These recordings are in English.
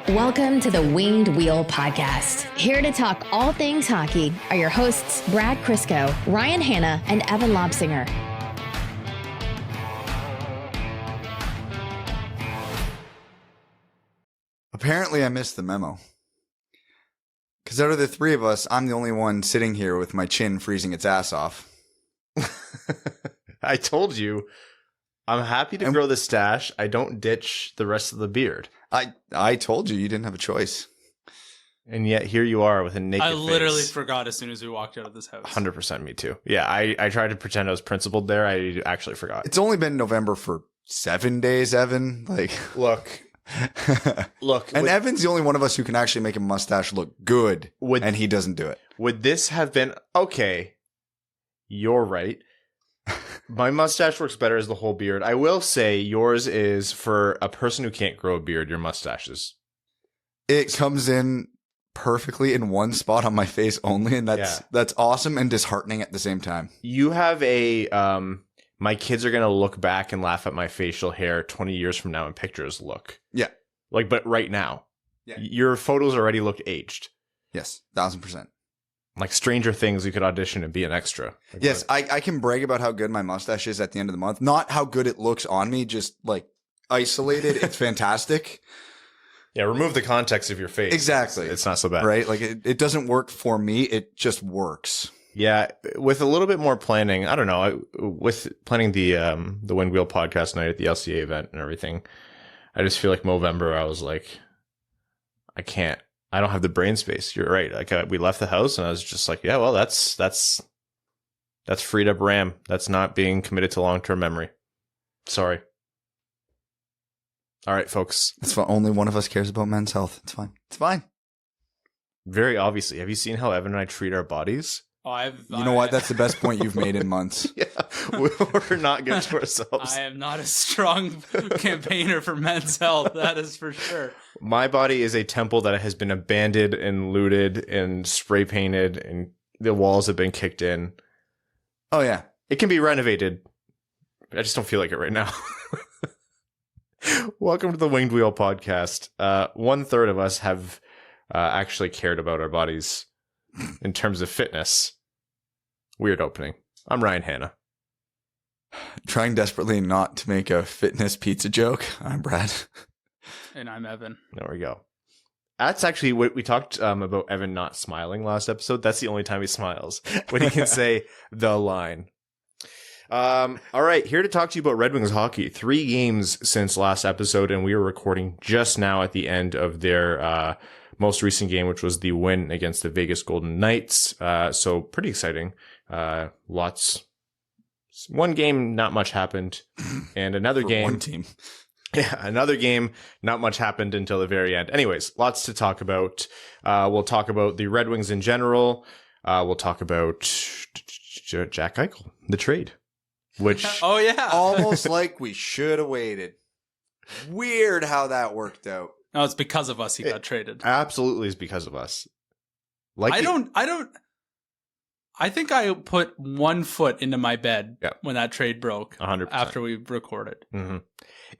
Welcome to the Winged Wheel Podcast. Here to talk all things hockey are your hosts, Brad Crisco, Ryan Hanna, and Evan Lobsinger. Apparently, I missed the memo. Because out of the three of us, I'm the only one sitting here with my chin freezing its ass off. I told you, I'm happy to grow the stash. I don't ditch the rest of the beard. I told you didn't have a choice. And yet here you are with a naked face. I literally forgot as soon as we walked out of this house. 100% me too. Yeah, I tried to pretend I was principled there. I actually forgot. It's only been November for 7 days, Evan. Look. And Evan's the only one of us who can actually make a mustache look good, and he doesn't do it. Would this have been... Okay, you're right. My mustache works better as the whole beard. I will say yours is, for a person who can't grow a beard, your mustache is... It comes in perfectly in one spot on my face only, and that's awesome and disheartening at the same time. You have a... my kids are going to look back and laugh at my facial hair 20 years from now in pictures look. Yeah. But right now. Yeah. Your photos already look aged. Yes, 1,000%. Like Stranger Things, you could audition and be an extra. Yes, I can brag about how good my mustache is at the end of the month. Not how good it looks on me, just isolated. It's fantastic. Yeah, remove the context of your face. Exactly. It's not so bad. Right? It doesn't work for me. It just works. Yeah, with a little bit more planning, I don't know, with planning the Wind Wheel podcast night at the LCA event and everything, I just feel like Movember, I was like, I don't have the brain space. You're right. We left the house and I was just like, yeah, well, that's freed up RAM. That's not being committed to long-term memory. Sorry. All right, folks. That's fine. Only one of us cares about men's health. It's fine. It's fine. Very obviously. Have you seen how Evan and I treat our bodies? You know what? That's the best point you've made in months. Yeah, we're not good to ourselves. I am not a strong campaigner for men's health. That is for sure. My body is a temple that has been abandoned and looted and spray painted, and the walls have been kicked in. Oh, yeah. It can be renovated. I just don't feel like it right now. Welcome to the Winged Wheel podcast. 1/3 of us have actually cared about our bodies in terms of fitness. Weird opening. I'm Ryan Hanna. Trying desperately not to make a fitness pizza joke. I'm Brad. And I'm Evan. There we go. That's actually what we talked about Evan not smiling last episode. That's the only time he smiles. When he can say the line. All right. Here to talk to you about Red Wings hockey. 3 games since last episode, and we were recording just now at the end of their most recent game, which was the win against the Vegas Golden Knights. So pretty exciting. One game, not much happened. And another game. One team. Yeah, another game, not much happened until the very end. Anyways, lots to talk about. We'll talk about the Red Wings in general. We'll talk about Jack Eichel, the trade. Which oh yeah, almost like we should have waited. Weird how that worked out. No, it's because of us he got traded. Absolutely is because of us. I think I put one foot into my bed when that trade broke. 100%. After we recorded. Mm-hmm.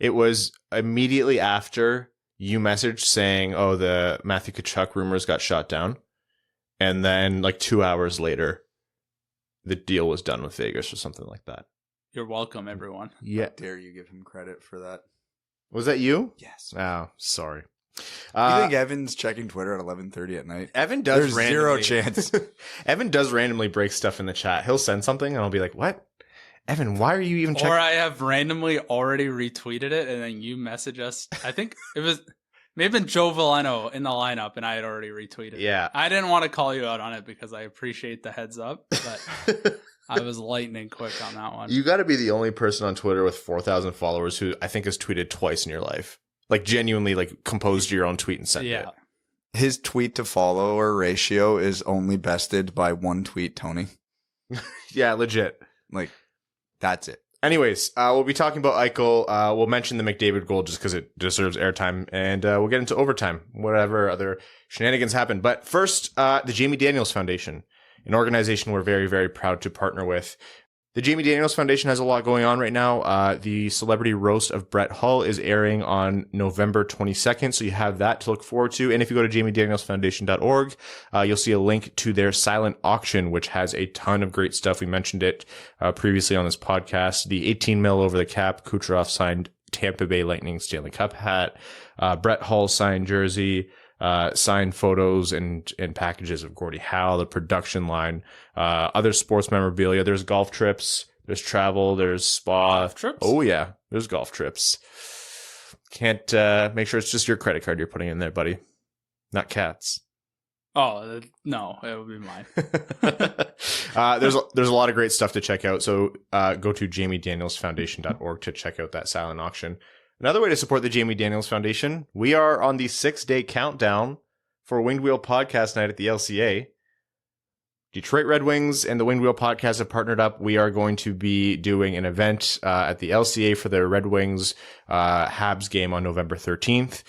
It was immediately after you messaged saying, "Oh, the Matthew Tkachuk rumors got shot down," and then 2 hours later, the deal was done with Vegas or something like that. You're welcome, everyone. Yeah. How dare you give him credit for that? Was that you? Yes. Oh, sorry. You think Evan's checking Twitter at 11:30 at night? Evan does. There's zero chance. Evan does randomly break stuff in the chat. He'll send something, and I'll be like, "What, Evan? Why are you even checking?" Or I have randomly already retweeted it, and then you message us. I think it was maybe Joe Veleno in the lineup, and I had already retweeted it. Yeah, I didn't want to call you out on it because I appreciate the heads up, but I was lightning quick on that one. You got to be the only person on Twitter with 4,000 followers who I think has tweeted twice in your life. Genuinely, composed your own tweet and sent it. His tweet to follower ratio is only bested by one tweet, Tony. Yeah, legit. That's it. Anyways, we'll be talking about Eichel. We'll mention the McDavid goal just because it deserves airtime. And we'll get into overtime, whatever other shenanigans happen. But first, the Jamie Daniels Foundation, an organization we're very, very proud to partner with. The Jamie Daniels Foundation has a lot going on right now. The Celebrity Roast of Brett Hull is airing on November 22nd, so you have that to look forward to. And if you go to jamiedanielsfoundation.org, you'll see a link to their silent auction, which has a ton of great stuff. We mentioned it previously on this podcast. The 18 mil over the cap, Kucherov signed Tampa Bay Lightning Stanley Cup hat, Brett Hull signed jersey, signed photos and packages of Gordie Howe, the production line, other sports memorabilia. There's golf trips, there's travel, there's spa. Golf trips? Oh yeah, there's golf trips. Can't make sure it's just your credit card you're putting in there, buddy, not Kat's. Oh no, it would be mine. There's a lot of great stuff to check out. So go to jamiedanielsfoundation.org to check out that silent auction. Another way to support the Jamie Daniels Foundation, we are on the 6-day countdown for Winged Wheel Podcast Night at the LCA. Detroit Red Wings and the Winged Wheel Podcast have partnered up. We are going to be doing an event at the LCA for the Red Wings Habs game on November 13th.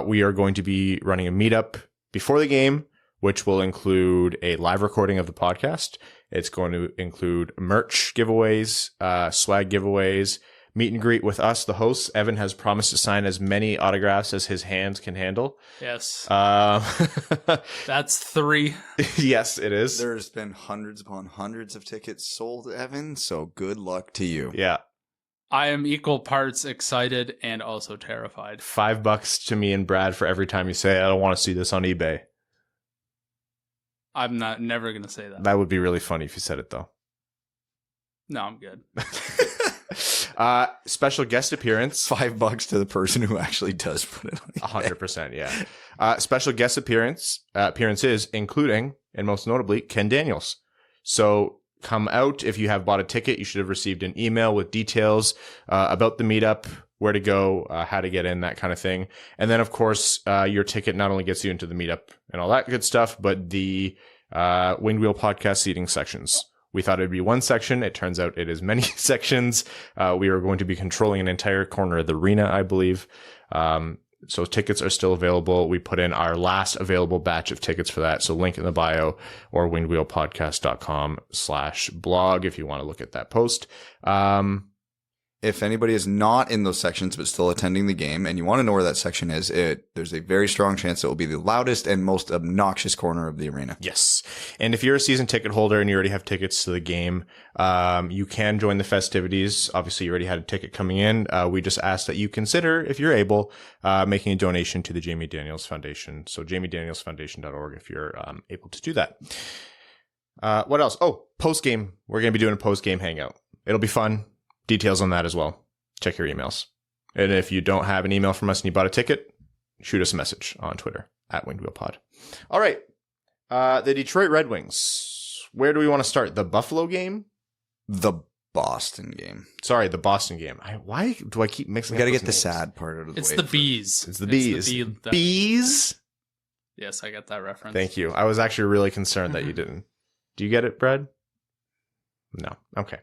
We are going to be running a meetup before the game, which will include a live recording of the podcast. It's going to include merch giveaways, swag giveaways, meet and greet with us, the hosts. Evan has promised to sign as many autographs as his hands can handle. Yes. That's 3. Yes, it is. There's been hundreds upon hundreds of tickets sold, Evan, so good luck to you. Yeah. I am equal parts excited and also terrified. $5 to me and Brad for every time you say, I don't want to see this on eBay. I'm never going to say that. That would be really funny if you said it, though. No, I'm good. Special guest appearance. $5 to the person who actually does put it on. 100%, yeah. Special guest appearances, including, and most notably, Ken Daniels. So come out. If you have bought a ticket, you should have received an email with details about the meetup, where to go, how to get in, that kind of thing. And then, of course, your ticket not only gets you into the meetup and all that good stuff, but the Winged Wheel Podcast seating sections. We thought it'd be one section. It turns out it is many sections. We are going to be controlling an entire corner of the arena, I believe. So tickets are still available. We put in our last available batch of tickets for that. So link in the bio or wingedwheelpodcast.com/blog if you want to look at that post. If anybody is not in those sections but still attending the game and you want to know where that section is, there's a very strong chance it will be the loudest and most obnoxious corner of the arena. Yes. And if you're a season ticket holder and you already have tickets to the game, you can join the festivities. Obviously, you already had a ticket coming in. We just ask that you consider, if you're able, making a donation to the Jamie Daniels Foundation. So jamiedanielsfoundation.org if you're able to do that. What else? Oh, post-game. We're going to be doing a post-game hangout. It'll be fun. Details on that as well. Check your emails. And if you don't have an email from us and you bought a ticket, shoot us a message on Twitter at WingedWheelPod. All right. The Detroit Red Wings. Where do we want to start? The Buffalo game? The Boston game. Sorry, the Boston game. Why do I keep mixing We got to up get those the names? sad part out of the way. It's the bees. It's the bees. Bees? Yes, I got that reference. Thank you. I was actually really concerned that you didn't. Do you get it, Brad? No. Okay.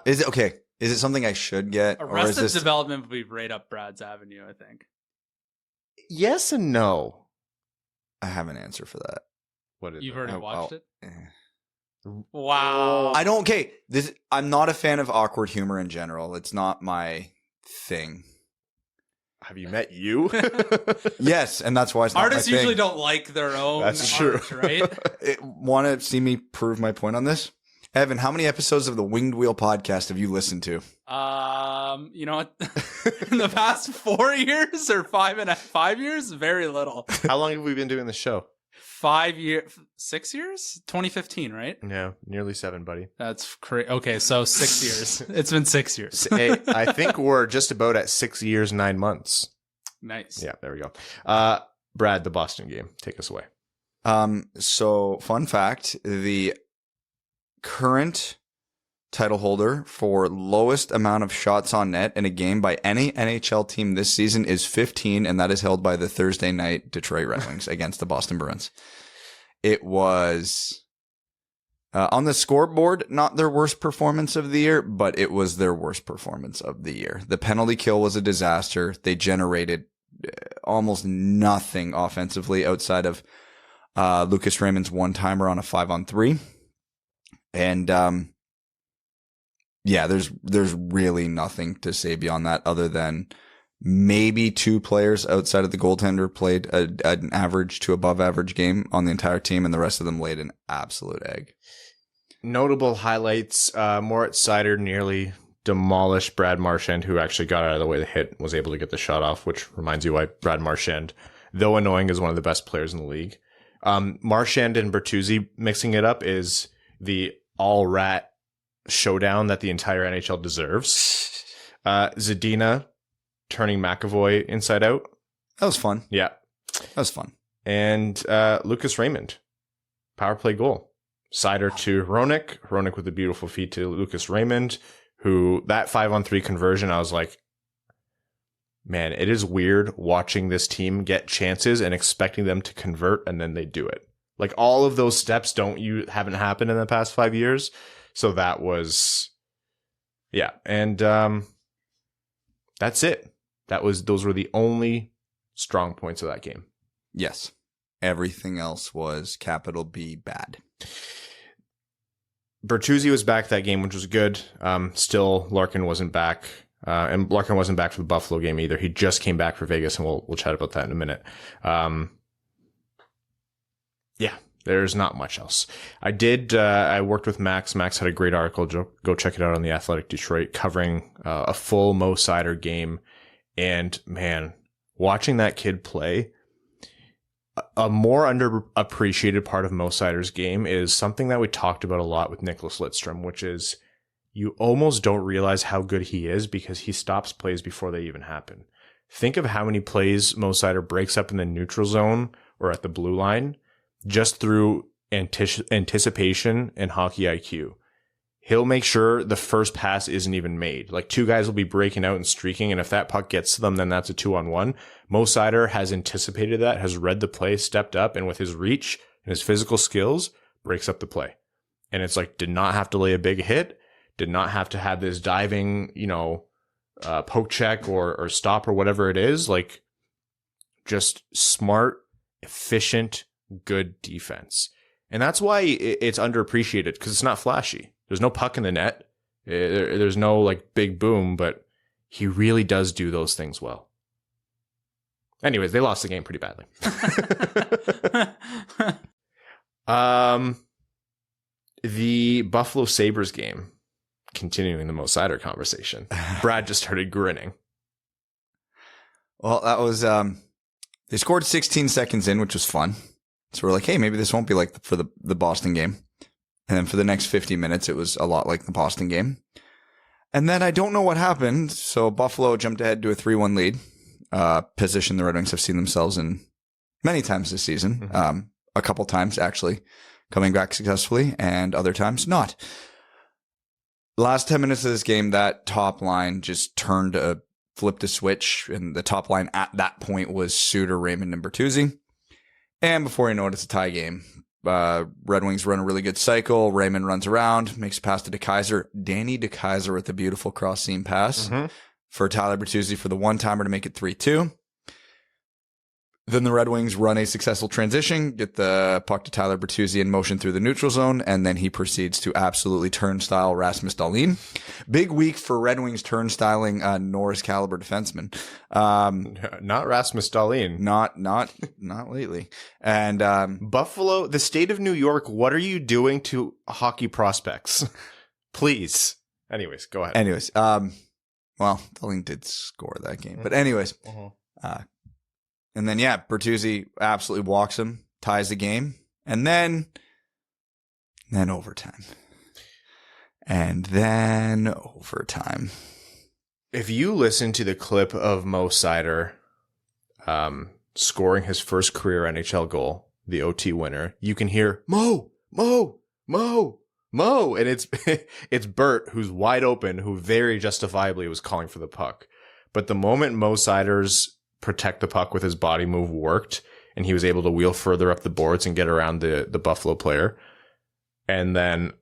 Is it okay? Is it something I should get? Arrested Development would be right up Brad's avenue, I think. Yes and no. I have an answer for that. What is You've it? already watched it? Eh. Wow. I don't. Okay, I'm not a fan of awkward humor in general. It's not my thing. Have you met you? Yes, and that's why it's not Artists my thing. usually don't like their own That's true. art, right? Want to see me prove my point on this? Evan, how many episodes of the Winged Wheel podcast have you listened to? You know what? In the past 4 years or 5 years? Very little. How long have we been doing the show? 5 years, 6 years? 2015, right? Yeah, nearly 7, buddy. That's crazy. Okay, so 6 years. It's been 6 years. Hey, I think we're just about at 6 years, 9 months. Nice. Yeah, there we go. Brad, the Boston game. Take us away. So fun fact, the current title holder for lowest amount of shots on net in a game by any NHL team this season is 15, and that is held by the Thursday night Detroit Red Wings against the Boston Bruins. It was on the scoreboard, not their worst performance of the year, but it was their worst performance of the year. The penalty kill was a disaster. They generated almost nothing offensively outside of Lucas Raymond's one-timer on a 5-on-3. And yeah, there's really nothing to say beyond that other than maybe 2 players outside of the goaltender played an average to above average game on the entire team, and the rest of them laid an absolute egg. Notable highlights, Moritz Seider nearly demolished Brad Marchand, who actually got out of the way of the hit, was able to get the shot off, which reminds you why Brad Marchand, though annoying, is one of the best players in the league. Marchand and Bertuzzi mixing it up is the all-rat showdown that the entire NHL deserves. Zadina turning McAvoy inside out. That was fun. Yeah. That was fun. And Lucas Raymond, power play goal. Seider to Hronek. Hronek with a beautiful feed to Lucas Raymond, who that 5-on-3 conversion, I was like, man, it is weird watching this team get chances and expecting them to convert, and then they do it. Like, all of those steps haven't happened in the past 5 years. So that was, yeah. And that's it. Those were the only strong points of that game. Yes. Everything else was capital B bad. Bertuzzi was back that game, which was good. Still, Larkin wasn't back. And Larkin wasn't back for the Buffalo game either. He just came back for Vegas, and we'll chat about that in a minute. Yeah, there's not much else. I worked with Max. Max had a great article. Go check it out on The Athletic Detroit, covering a full Mo Seider game. And man, watching that kid play, a more underappreciated part of Mo Seider's game is something that we talked about a lot with Nicholas Lidstrom, which is you almost don't realize how good he is because he stops plays before they even happen. Think of how many plays Mo Seider breaks up in the neutral zone or at the blue line just through anticipation and hockey IQ. He'll make sure the first pass isn't even made. Like, 2 guys will be breaking out and streaking, and if that puck gets to them, then that's a 2-on-1. Mo Seider has anticipated that, has read the play, stepped up, and with his reach and his physical skills, breaks up the play. And it's like, did not have to lay a big hit, did not have to have this diving, poke check or stop or whatever it is. Like, just smart, efficient, good defense. And that's why it's underappreciated, because it's not flashy. There's no puck in the net. There's no like big boom, but he really does do those things well. Anyways, they lost the game pretty badly. The Buffalo Sabres game, continuing the Mo Seider conversation. Brad just started grinning. Well, that was, they scored 16 seconds in, which was fun. So we're like, hey, maybe this won't be like for the Boston game. And then for the next 50 minutes, it was a lot like the Boston game. And then I don't know what happened. So Buffalo jumped ahead to a 3-1 lead, position the Red Wings have seen themselves in many times this season. Mm-hmm. A couple times, actually, coming back successfully, and other times not. Last 10 minutes of this game, that top line just flipped a switch. And the top line at that point was Suter, Raymond, and Bertuzzi. And before you know it, it's a tie game. Red Wings run a really good cycle. Raymond runs around, makes a pass to DeKeyser. Danny DeKeyser with a beautiful cross-seam pass for Tyler Bertuzzi for the one-timer to make it 3-2. Then the Red Wings run a successful transition, get the puck to Tyler Bertuzzi in motion through the neutral zone, and then he proceeds to absolutely turnstile Rasmus Dahlin. Big week for Red Wings turnstiling Norris caliber defenseman. Not Rasmus Dahlin. Not lately. And Buffalo, the state of New York, what are you doing to hockey prospects? Please. Anyways, go ahead. Anyways, well, Dahlin did score that game. But anyways, and then, Bertuzzi absolutely walks him, ties the game, and then overtime. And then overtime. If you listen to the clip of Mo Seider scoring his first career NHL goal, the OT winner, you can hear, Mo, Mo, Mo, Mo. And it's Bert, who's wide open, who very justifiably was calling for the puck. But the moment Mo Seider's protect the puck with his body move worked, and he was able to wheel further up the boards and get around the Buffalo player. And then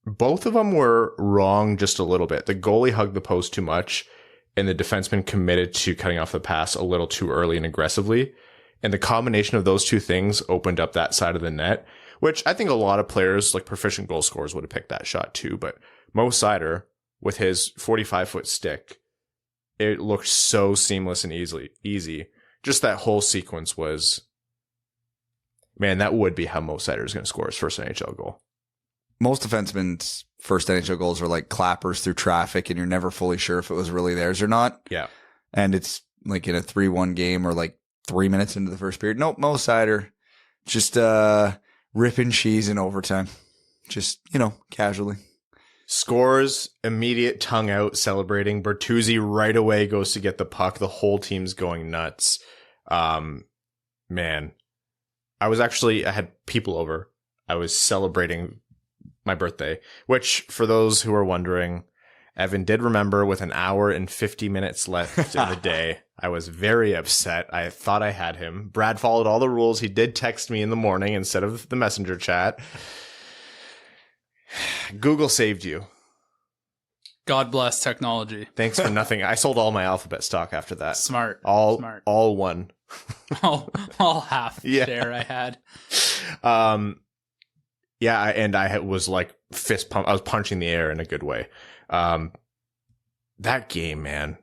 both of them were wrong just a little bit. The goalie hugged the post too much, and the defenseman committed to cutting off the pass a little too early and aggressively. And the combination of those two things opened up that side of the net, which I think a lot of players, like proficient goal scorers, would have picked that shot too. But Mo Seider with his 45-foot stick, it looked so seamless and easy. Just that whole sequence was, man, that would be how Mo Seider is going to score his first NHL goal. Most defensemen's first NHL goals are like clappers through traffic, and you're never fully sure if it was really theirs or not. Yeah. And it's like in a 3-1 game or like 3 minutes into the first period. Nope, Mo Seider just ripping cheese in overtime. Just, casually. Scores, immediate tongue out, celebrating. Bertuzzi right away goes to get the puck. The whole team's going nuts. Man, I had people over. I was celebrating my birthday, which, for those who are wondering, Evan did remember with an hour and 50 minutes left in the day. I was very upset. I thought I had him. Brad followed all the rules. He did text me in the morning instead of the messenger chat. Google saved you. God bless technology. Thanks for nothing. I sold all my alphabet stock after that. Smart. All one. all half share I had. Yeah, and I was like fist pump. I was punching the air in a good way. That game, man.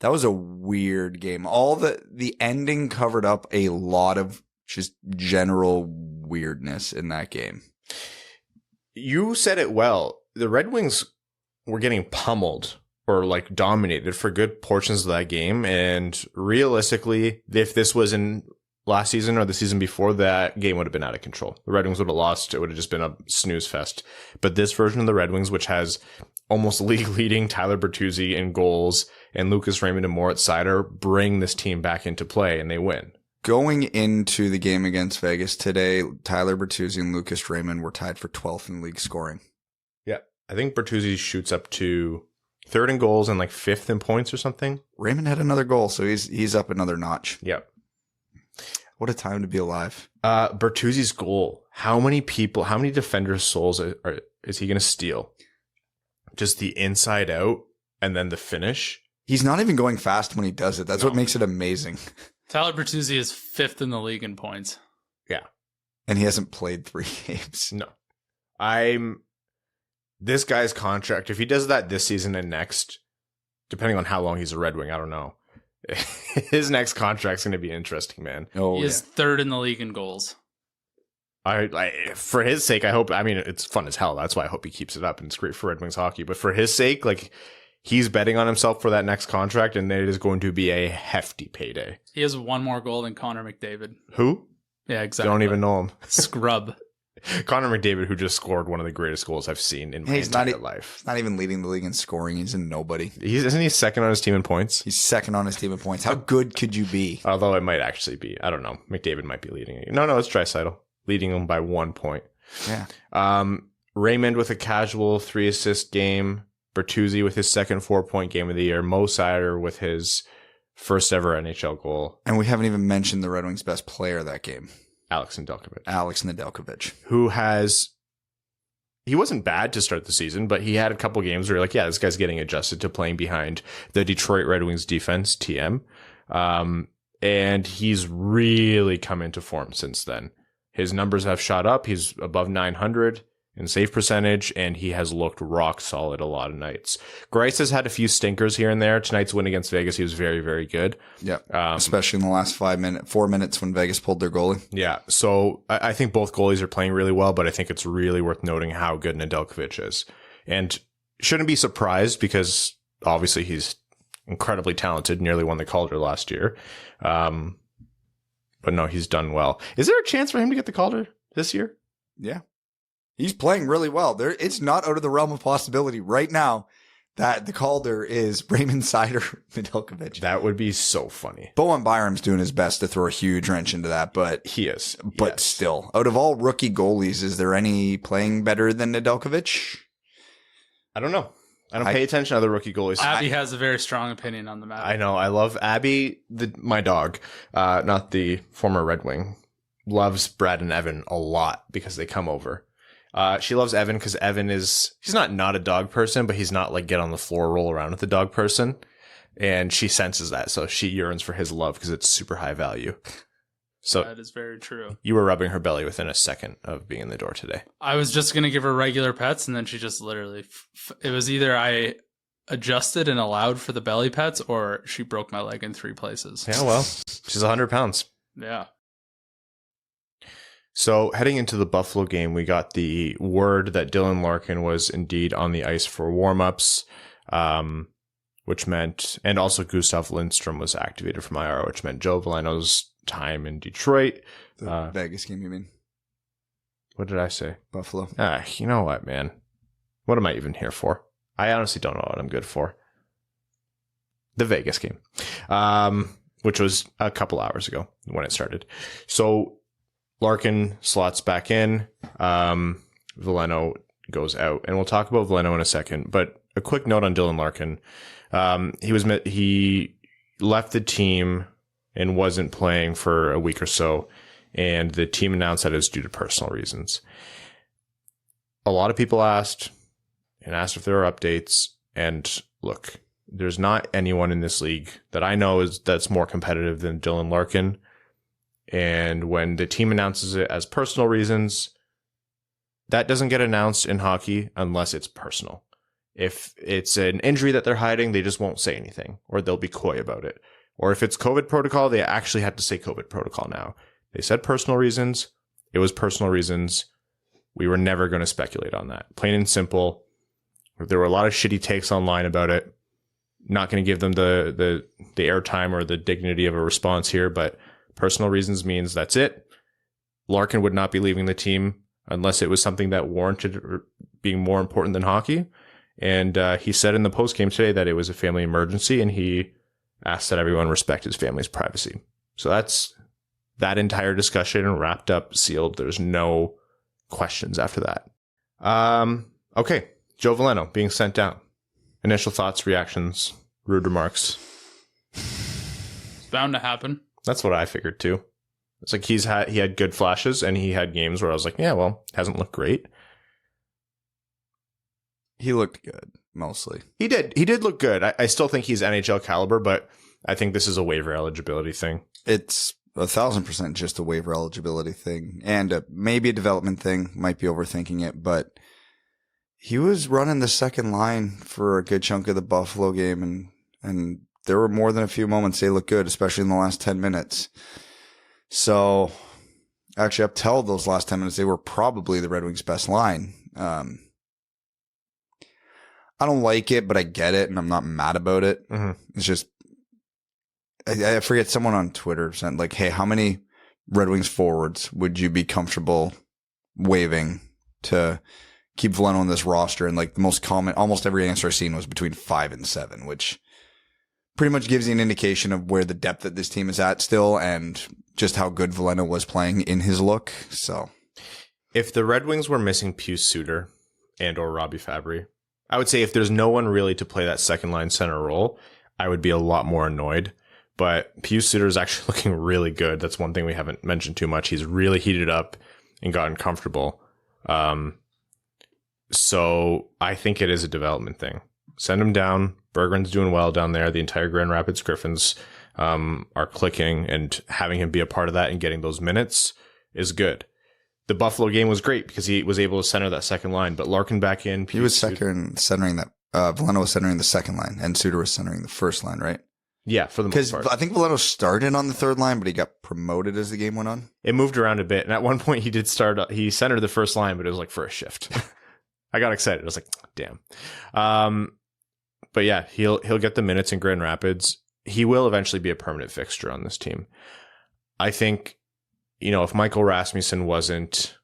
That was a weird game. All the ending covered up a lot of just general weirdness in that game. You said it well. The Red Wings were getting pummeled or like dominated for good portions of that game. And realistically, if this was in last season or the season before, that game would have been out of control. The Red Wings would have lost. It would have just been a snooze fest. But this version of the Red Wings, which has almost league leading Tyler Bertuzzi in goals and Lucas Raymond and Moritz Seider, bring this team back into play and they win. Going into the game against Vegas today, Tyler Bertuzzi and Lucas Raymond were tied for 12th in league scoring. Yeah. I think Bertuzzi shoots up to 3rd in goals and like 5th in points or something. Raymond had another goal, so he's up another notch. Yep. What a time to be alive. Bertuzzi's goal. How many defenders' souls is he going to steal? Just the inside out and then the finish? He's not even going fast when he does it. That's what makes it amazing. Tyler Bertuzzi is 5th in the league in points. Yeah. And he hasn't played 3 games. No. This guy's contract, if he does that this season and next, depending on how long he's a Red Wing, I don't know. His next contract's going to be interesting, man. He is 3rd in the league in goals. For his sake, I hope, it's fun as hell. That's why I hope he keeps it up and it's great for Red Wings hockey. But for his sake, he's betting on himself for that next contract, and it is going to be a hefty payday. He has 1 more goal than Connor McDavid. Who? Yeah, exactly. Don't even know him. Scrub. Connor McDavid, who just scored one of the greatest goals I've seen in my entire life. He's not even leading the league in scoring. He's a nobody. Isn't he second on his team in points? He's second on his team in points. How good could you be? Although it might actually be. I don't know. McDavid might be leading. No, it's Draisaitl. Leading him by 1 point. Yeah. Raymond with a casual 3-assist game. Bertuzzi with his second 4-point game of the year. Mo Seider with his first ever NHL goal. And we haven't even mentioned the Red Wings' best player that game. Alex Nedeljkovic. Who he wasn't bad to start the season, but he had a couple games where you're like, yeah, this guy's getting adjusted to playing behind the Detroit Red Wings defense, TM. And he's really come into form since then. His numbers have shot up. He's above 900 in save percentage, and he has looked rock solid a lot of nights. Greiss has had a few stinkers here and there. Tonight's win against Vegas, he was very, very good. Yeah, especially in the last 4 minutes when Vegas pulled their goalie. Yeah, so I think both goalies are playing really well, but I think it's really worth noting how good Nedeljkovic is. And shouldn't be surprised because obviously he's incredibly talented, nearly won the Calder last year. But no, he's done well. Is there a chance for him to get the Calder this year? Yeah. He's playing really well. It's not out of the realm of possibility right now that the Calder is Raymond Seider Nedeljkovic. That would be so funny. Bowen Byram's doing his best to throw a huge wrench into that, but he is. But yes. Still, out of all rookie goalies, is there any playing better than Nedeljkovic? I don't know. I don't pay attention to other rookie goalies. Abby has a very strong opinion on the matter. I know. I love Abby, my dog, not the former Red Wing, loves Brad and Evan a lot because they come over. She loves Evan because Evan he's not a dog person, but he's not like get on the floor, roll around with the dog person. And she senses that. So she yearns for his love because it's super high value. So that is very true. You were rubbing her belly within a second of being in the door today. I was just going to give her regular pets, and then she just literally... It was either I adjusted and allowed for the belly pets, or she broke my leg in 3 places. Yeah, well, she's 100 pounds. Yeah. So heading into the Buffalo game, we got the word that Dylan Larkin was indeed on the ice for warmups, which meant, and also Gustav Lindstrom was activated from IR, which meant Joe Veleno's time in Detroit. The Vegas game, you mean? What did I say? Buffalo. You know what, man? What am I even here for? I honestly don't know what I'm good for. The Vegas game, which was a couple hours ago when it started. So Larkin slots back in. Veleno goes out, and we'll talk about Veleno in a second. But a quick note on Dylan Larkin: he left the team and wasn't playing for a week or so, and the team announced that it was due to personal reasons. A lot of people asked if there were updates, and look, there's not anyone in this league that I know that's more competitive than Dylan Larkin. And when the team announces it as personal reasons, that doesn't get announced in hockey unless it's personal. If it's an injury that they're hiding, they just won't say anything, or they'll be coy about it. Or if it's COVID protocol, they actually have to say COVID protocol now. They said personal reasons. It was personal reasons. We were never going to speculate on that. Plain and simple. There were a lot of shitty takes online about it. Not going to give them the airtime or the dignity of a response here, but personal reasons means that's it. Larkin would not be leaving the team unless it was something that warranted being more important than hockey. And he said in the postgame today that it was a family emergency, and he asked that everyone respect his family's privacy. So that's that entire discussion wrapped up, sealed. There's no questions after that. Okay, Joe Veleno being sent down. Initial thoughts, reactions, rude remarks. It's bound to happen. That's what I figured too. It's like he had good flashes, and he had games where I was like, yeah, well, hasn't looked great. He looked good, mostly. He did look good. I still think he's NHL caliber, but I think this is a waiver eligibility thing. It's 1,000% just a waiver eligibility thing, and maybe a development thing. Might be overthinking it, but he was running the second line for a good chunk of the Buffalo game, and there were more than a few moments they looked good, especially in the last 10 minutes. So, actually, up till those last 10 minutes, they were probably the Red Wings' best line. I don't like it, but I get it, and I'm not mad about it. Mm-hmm. It's just, I forget, someone on Twitter sent like, hey, how many Red Wings forwards would you be comfortable waiving to keep Veleno on this roster? And like the most common, almost every answer I've seen was between 5 and 7, which pretty much gives you an indication of where the depth that this team is at still, and just how good Veleno was playing in his look. So, if the Red Wings were missing Pius Suter and or Robbie Fabry, I would say if there's no one really to play that second line center role, I would be a lot more annoyed. But Pius Suter is actually looking really good. That's one thing we haven't mentioned too much. He's really heated up and gotten comfortable. So I think it is a development thing. Send him down. Berggren's doing well down there. The entire Grand Rapids Griffins are clicking, and having him be a part of that and getting those minutes is good. The Buffalo game was great because he was able to center that second line, but Larkin back in. He was centering that. Veleno was centering the second line, and Suter was centering the first line, right? Yeah, for the most part. Because I think Veleno started on the third line, but he got promoted as the game went on. It moved around a bit, and at one point he centered the first line, but it was like for a shift. I got excited. I was like, damn. But yeah, he'll get the minutes in Grand Rapids. He will eventually be a permanent fixture on this team. I think, if Michael Rasmussen wasn't,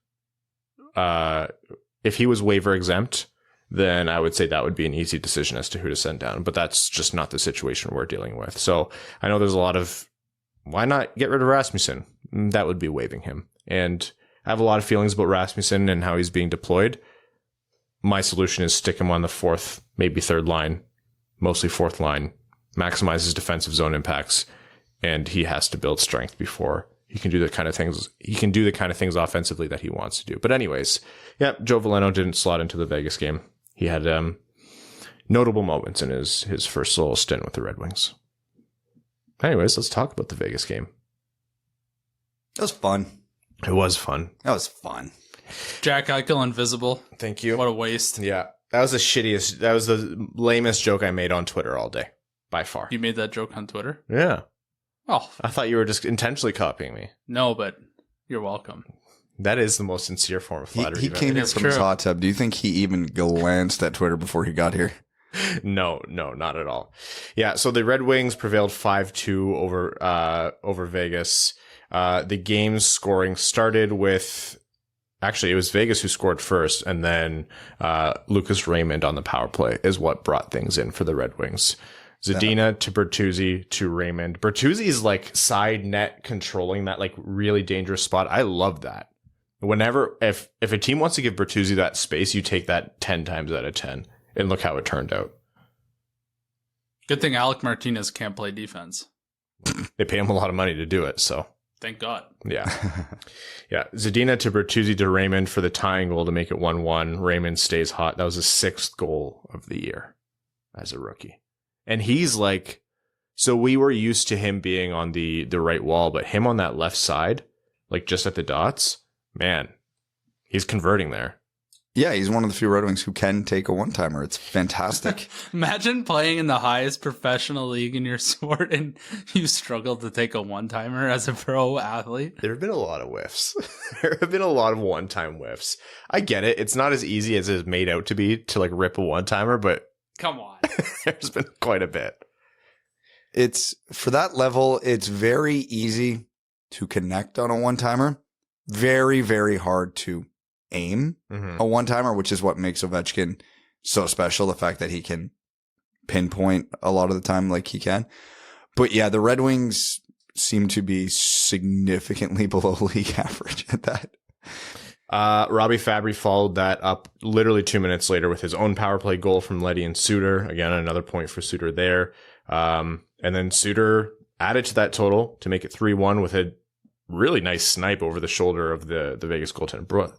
if he was waiver exempt, then I would say that would be an easy decision as to who to send down. But that's just not the situation we're dealing with. So I know there's a lot of, why not get rid of Rasmussen? That would be waiving him. And I have a lot of feelings about Rasmussen and how he's being deployed. My solution is stick him on the fourth, maybe third line, mostly fourth line, maximize his defensive zone impacts, and he has to build strength before he can do the kind of things offensively that he wants to do. But anyways, yeah, Joe Veleno didn't slot into the Vegas game. He had notable moments in his first little stint with the Red Wings. Anyways, let's talk about the Vegas game. That was fun. It was fun. That was fun. Jack Eichel invisible. Thank you. What a waste. Yeah. That was the lamest joke I made on Twitter all day. By far. You made that joke on Twitter? Yeah. Oh. I thought you were just intentionally copying me. No, but you're welcome. That is the most sincere form of flattery. He came here from his hot tub. Do you think he even glanced at Twitter before he got here? No, not at all. Yeah, so the Red Wings prevailed 5-2 over Vegas. The game's scoring started with... Actually, it was Vegas who scored first, and then Lucas Raymond on the power play is what brought things in for the Red Wings. Zadina to Bertuzzi to Raymond. Bertuzzi is like side net controlling that like really dangerous spot. I love that. Whenever, if a team wants to give Bertuzzi that space, you take that 10 times out of 10. And look how it turned out. Good thing Alec Martinez can't play defense. They pay him a lot of money to do it, so. Thank God. Yeah. Yeah. Zadina to Bertuzzi to Raymond for the tying goal to make it 1-1. Raymond stays hot. That was his 6th goal of the year as a rookie. And he's like, so we were used to him being on the right wall, but him on that left side, like just at the dots, man, he's converting there. Yeah, he's one of the few Red Wings who can take a one-timer. It's fantastic. Imagine playing in the highest professional league in your sport and you struggle to take a one-timer as a pro athlete. There have been a lot of whiffs. There have been a lot of one-time whiffs. I get it. It's not as easy as it's made out to be to like rip a one-timer, but come on. There's been quite a bit. It's for that level, it's very easy to connect on a one-timer. Very, very hard to aim a one-timer, which is what makes Ovechkin so special. The fact that he can pinpoint a lot of the time like he can. But yeah, the Red Wings seem to be significantly below league average at that. Robbie Fabry followed that up literally 2 minutes later with his own power play goal from Leddy and Suter. Again, another point for Suter there. And then Suter added to that total to make it 3-1 with a really nice snipe over the shoulder of the Vegas goaltender,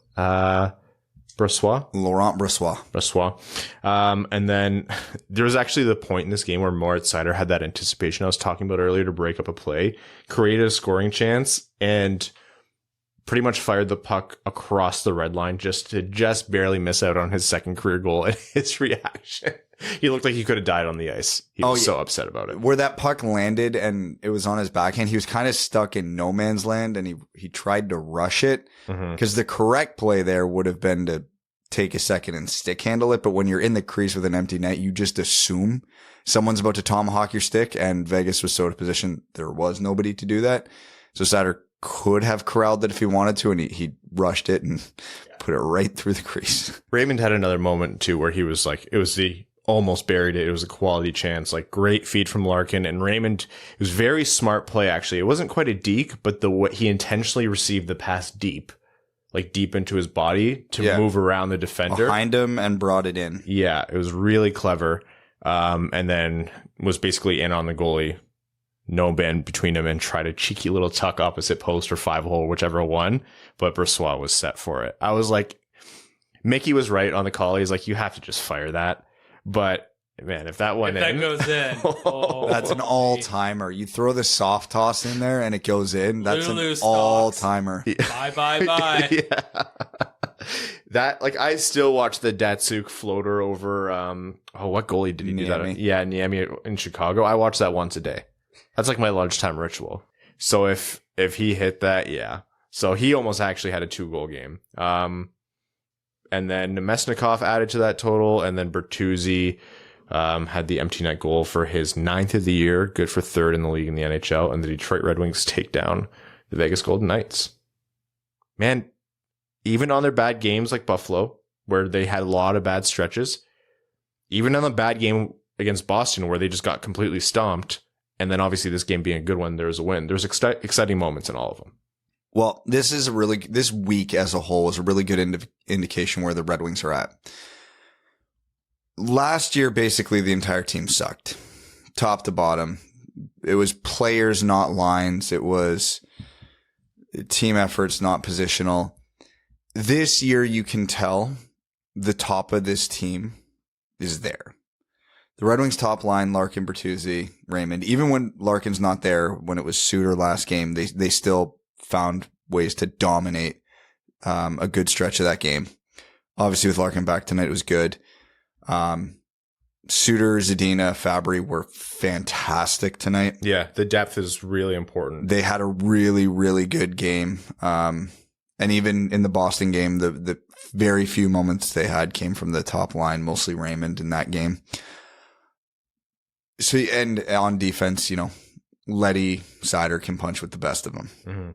Brossoit? Laurent Brossoit. And then there was actually the point in this game where Moritz Seider had that anticipation I was talking about earlier to break up a play, created a scoring chance, and pretty much fired the puck across the red line just barely miss out on his second career goal. And his reaction, he looked like he could have died on the ice. He was so upset about it. Where that puck landed and it was on his backhand, he was kind of stuck in no man's land, and he tried to rush it because the correct play there would have been to take a second and stick handle it. But when you're in the crease with an empty net, you just assume someone's about to tomahawk your stick, and Vegas was so out of position, there was nobody to do that. So Seider could have corralled it if he wanted to, and he rushed it and put it right through the crease. Raymond had another moment too where he was like, almost buried it. It was a quality chance, like great feed from Larkin, and Raymond, it was very smart play actually. It wasn't quite a deke, but he intentionally received the pass deep into his body to move around the defender behind him and brought it in. Yeah, it was really clever. And then was basically in on the goalie. No bend between them and tried a cheeky little tuck opposite post or 5-hole, whichever one. But Brossoit was set for it. I was like, Mickey was right on the call. He's like, you have to just fire that. But man, if that went in, goes in, that's an all-timer. You throw the soft toss in there and it goes in. That's an all-timer. Bye. Yeah. That, like, I still watch the Datsuk floater over. What goalie did he do that? Yeah, Niemi in Chicago. I watch that once a day. That's like my lunchtime ritual. So if he hit that, yeah. So he almost actually had a 2-goal game. And then Nemesnikov added to that total, and then Bertuzzi had the empty net goal for his 9th of the year, good for 3rd in the league in the NHL, and the Detroit Red Wings take down the Vegas Golden Knights. Man, even on their bad games like Buffalo, where they had a lot of bad stretches, even on the bad game against Boston where they just got completely stomped, and then obviously this game being a good one, there was a win. There's exciting moments in all of them. Well, this week as a whole is a really good indication where the Red Wings are at. Last year, basically the entire team sucked, top to bottom. It was players, not lines. It was team efforts, not positional. This year, you can tell the top of this team is there. The Red Wings top line, Larkin, Bertuzzi, Raymond. Even when Larkin's not there, when it was Suter last game, they still found ways to dominate a good stretch of that game. Obviously, with Larkin back tonight, it was good. Suter, Zadina, Fabry were fantastic tonight. Yeah, the depth is really important. They had a really, really good game. And even in the Boston game, the very few moments they had came from the top line, mostly Raymond in that game. So, and on defense, Letty, Seider can punch with the best of them. Mm-hmm.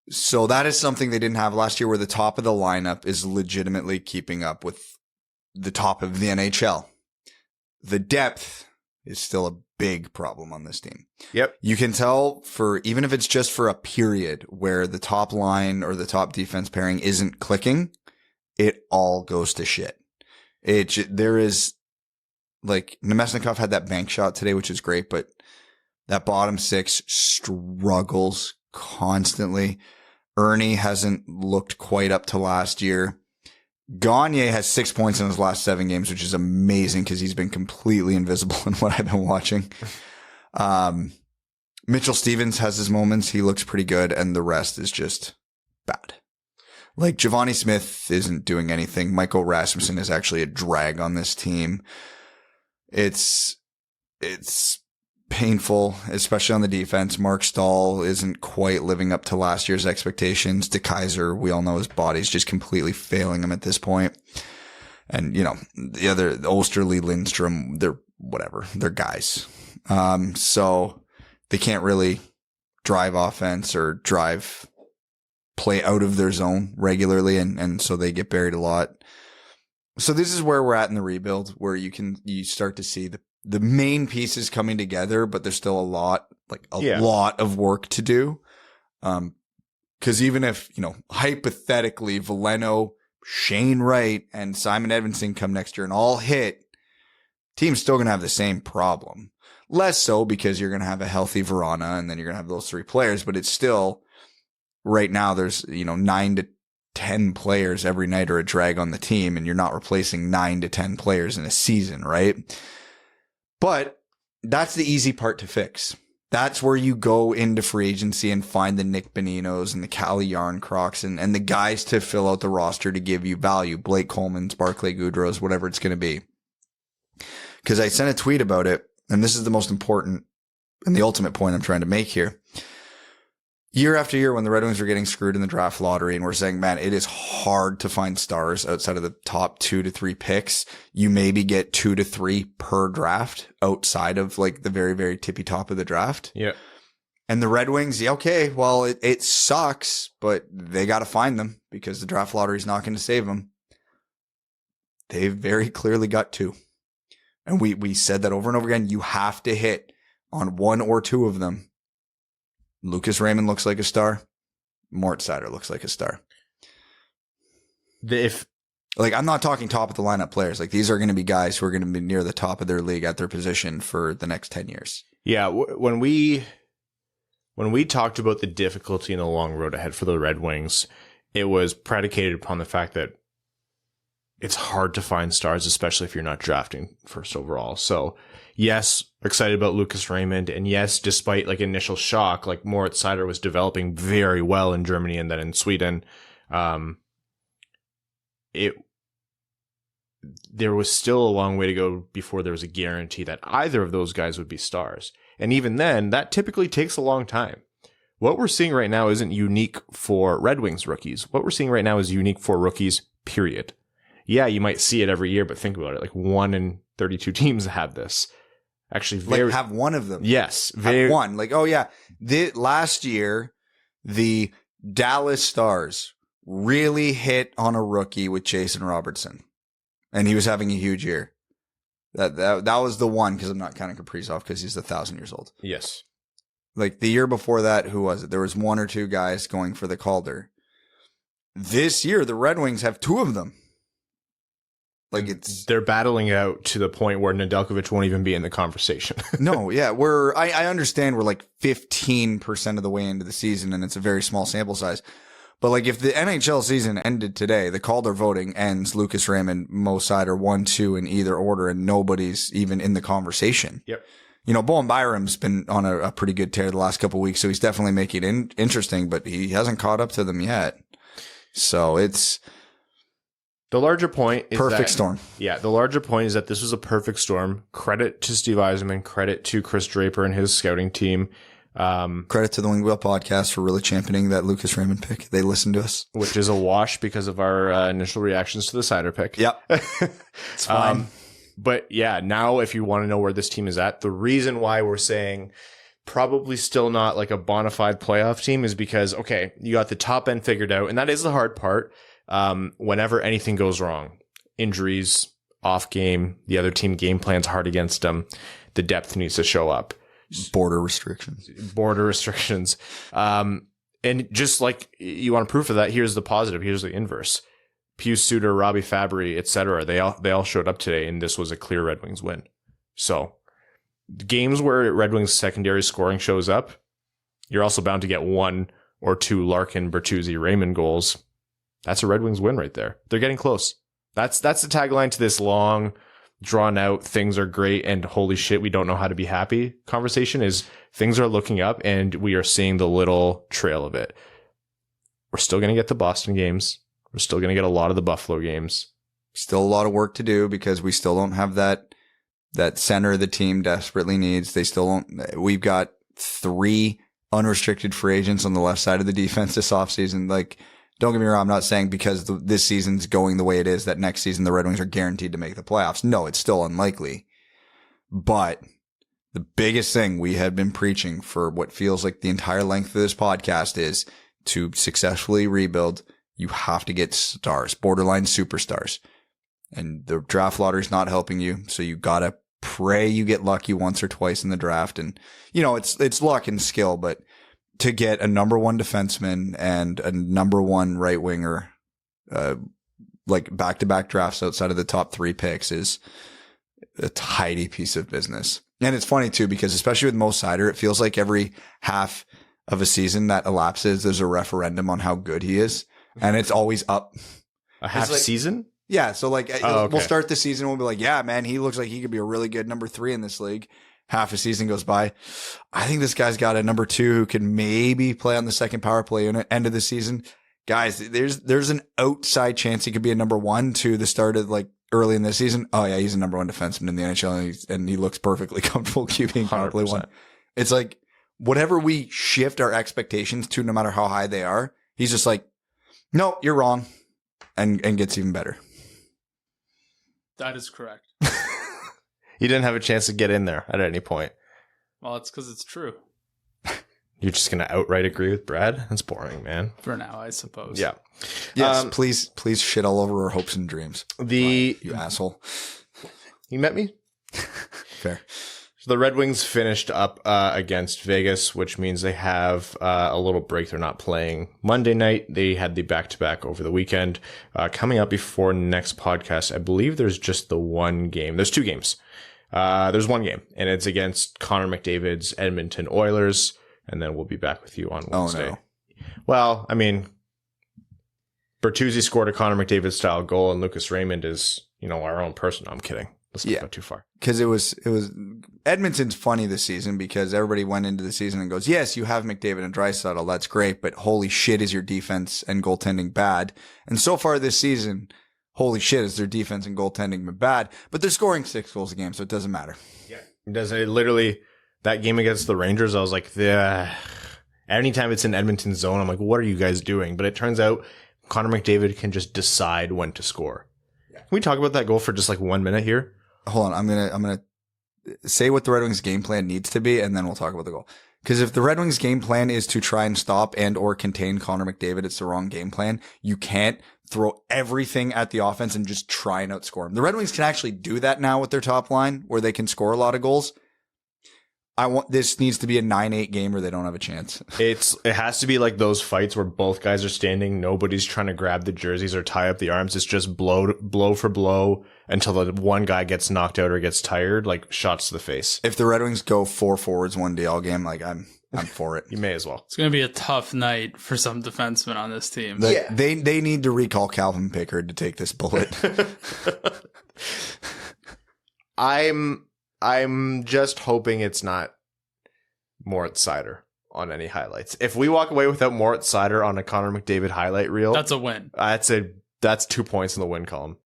So that is something they didn't have last year, where the top of the lineup is legitimately keeping up with the top of the NHL. The depth is still a big problem on this team. Yep. You can tell even if it's just for a period where the top line or the top defense pairing isn't clicking, it all goes to shit. There is, like, Nemesnikov had that bank shot today, which is great, but that bottom six struggles constantly. Ernie hasn't looked quite up to last year. Gagne has 6 points in his last 7 games, which is amazing because he's been completely invisible in what I've been watching. Mitchell Stevens has his moments. He looks pretty good, and the rest is just bad. Like, Giovanni Smith isn't doing anything. Michael Rasmussen is actually a drag on this team. It's painful, especially on the defense. Mark Stahl isn't quite living up to last year's expectations. DeKaiser, we all know his body's just completely failing him at this point. And, the other, Osterley, Lindstrom, they're guys. So they can't really drive offense or drive play out of their zone regularly. And so they get buried a lot. So this is where we're at in the rebuild, where you start to see the main pieces coming together, but there's still a lot of work to do. Cause even if, hypothetically Veleno, Shane Wright, and Simon Edvinsson come next year and all hit, team's still going to have the same problem. Less so because you're going to have a healthy Verona and then you're going to have those 3 players, but it's still, right now there's, 9 to 10 players every night are a drag on the team, and you're not replacing 9 to 10 players in a season, right? But that's the easy part to fix. That's where you go into free agency and find the Nick Boninos and the Cali Yarncrocs and the guys to fill out the roster to give you value. Blake Coleman's, Barclay Goodrow's, whatever it's going to be. Because I sent a tweet about it, and this is the most important and the ultimate point I'm trying to make here. Year after year, when the Red Wings were getting screwed in the draft lottery and we're saying, man, it is hard to find stars outside of the top 2 to 3 picks. You maybe get 2 to 3 per draft outside of like the very, very tippy top of the draft. Yeah. And the Red Wings, it sucks, but they got to find them because the draft lottery is not going to save them. They've very clearly got 2. And we said that over and over again. You have to hit on 1 or 2 of them. Lucas Raymond looks like a star. Moritz Seider looks like a star. I'm not talking top of the lineup players. Like, these are going to be guys who are going to be near the top of their league at their position for the next 10 years. Yeah. When we talked about the difficulty in the long road ahead for the Red Wings, it was predicated upon the fact that it's hard to find stars, especially if you're not drafting first overall. So, yes, excited about Lucas Raymond. And yes, despite like initial shock, like Moritz Seider was developing very well in Germany and then in Sweden. There was still a long way to go before there was a guarantee that either of those guys would be stars. And even then, that typically takes a long time. What we're seeing right now isn't unique for Red Wings rookies. What we're seeing right now is unique for rookies, period. Yeah, you might see it every year, but think about it. Like 1 in 32 teams have this. Actually, have one of them. Yes. Have one. Like, oh yeah. Last year, the Dallas Stars really hit on a rookie with Jason Robertson. And he was having a huge year. That was the one, because I'm not counting Kaprizov because he's 1,000 years old. Yes. Like the year before that, who was it? There was 1 or 2 guys going for the Calder. This year, the Red Wings have 2 of them. Like, they're battling out to the point where Nedeljkovic won't even be in the conversation. No, yeah, I understand we're like 15% of the way into the season and it's a very small sample size. But like, if the NHL season ended today, the Calder voting ends Lucas Raymond, Mo Seider 1, 2 in either order, and nobody's even in the conversation. Yep. Bowen Byram's been on a pretty good tear the last couple of weeks, so he's definitely making it interesting, but he hasn't caught up to them yet. So it's the larger point is perfect storm. Yeah, the larger point is that this was a perfect storm. Credit to Steve Yzerman, credit to Chris Draper and his scouting team. Credit to the Wing Wheel podcast for really championing that Lucas Raymond pick. They listened to us, which is a wash because of our initial reactions to the Seider pick. Yep. It's fine. But yeah, now if you want to know where this team is at, the reason why we're saying probably still not like a bona fide playoff team is because, okay, you got the top end figured out, and that is the hard part. Whenever anything goes wrong, injuries, off game, the other team game plans hard against them, the depth needs to show up. Border restrictions. And just like you want proof of that, here's the positive. Here's the inverse. Pius Suter, Robbie Fabry, etc. They all showed up today, and this was a clear Red Wings win. So games where Red Wings secondary scoring shows up, you're also bound to get 1 or 2 Larkin, Bertuzzi, Raymond goals. That's a Red Wings win right there. They're getting close. That's the tagline to this long, drawn out, things are great and holy shit, we don't know how to be happy conversation is things are looking up and we are seeing the little trail of it. We're still going to get the Boston games. We're still going to get a lot of the Buffalo games. Still a lot of work to do because we still don't have that center the team desperately needs. They still don't. We've got 3 unrestricted free agents on the left side of the defense this offseason. Like, don't get me wrong. I'm not saying because this season's going the way it is that next season the Red Wings are guaranteed to make the playoffs. No, it's still unlikely. But the biggest thing we have been preaching for what feels like the entire length of this podcast is to successfully rebuild, you have to get stars, borderline superstars. And the draft lottery is not helping you. So you got to pray you get lucky once or twice in the draft. And, it's luck and skill, but to get a number 1 defenseman and a number 1 right winger, like back-to-back drafts outside of the top 3 picks is a tidy piece of business. And it's funny too, because especially with Mo Seider, it feels like every half of a season that elapses, there's a referendum on how good he is. And it's always up. A half season? Yeah. So okay. We'll start the season. We'll be like, yeah, man, he looks like he could be a really good number 3 in this league. Half a season goes by. I think this guy's got a number 2 who can maybe play on the second power play unit end of the season. Guys, there's an outside chance he could be a number 1 to the start of like early in this season. Oh yeah, he's a number 1 defenseman in the NHL and he looks perfectly comfortable QBing power play 1. It's like whatever we shift our expectations to, no matter how high they are, he's just like, no, you're wrong, and gets even better. That is correct. He didn't have a chance to get in there at any point. Well, it's because it's true. You're just going to outright agree with Brad? That's boring, man. For now, I suppose. Yeah. Yes, please shit all over our hopes and dreams. You asshole. You met me? Fair. So the Red Wings finished up against Vegas, which means they have a little break. They're not playing Monday night. They had the back-to-back over the weekend. Coming up before next podcast, I believe there's just the one game. There's 2 games. There's 1 game, and it's against Connor McDavid's Edmonton Oilers, and then we'll be back with you on Wednesday. Oh, no. Well, I mean, Bertuzzi scored a Connor McDavid-style goal, and Lucas Raymond is, our own person. No, I'm kidding. Let's not go too far. Because it was Edmonton's funny this season because everybody went into the season and goes, yes, you have McDavid and Draisaitl. That's great. But holy shit, is your defense and goaltending bad? And so far this season, holy shit, is their defense and goaltending been bad? But they're scoring 6 goals a game, so it doesn't matter. Yeah. It doesn't. It literally, that game against the Rangers, I was like, anytime it's in Edmonton's zone, I'm like, what are you guys doing? But it turns out Connor McDavid can just decide when to score. Yeah. Can we talk about that goal for just like 1 minute here? Hold on. I'm going to say what the Red Wings game plan needs to be, and then we'll talk about the goal. Because if the Red Wings game plan is to try and stop and or contain Connor McDavid, it's the wrong game plan. You can't throw everything at the offense and just try and outscore them. The Red Wings can actually do that now with their top line where they can score a lot of goals. This needs to be a 9-8 game or they don't have a chance. It has to be like those fights where both guys are standing. Nobody's trying to grab the jerseys or tie up the arms. It's just blow for blow until the one guy gets knocked out or gets tired, like shots to the face. If the Red Wings go 4 forwards, 1 DL game, like I'm for it. You may as well. It's going to be a tough night for some defensemen on this team. They need to recall Calvin Pickard to take this bullet. I'm I'm just hoping it's not Moritz Seider on any highlights. If we walk away without Moritz Seider on a Connor McDavid highlight reel, That's a win. That's 2 points in the win column.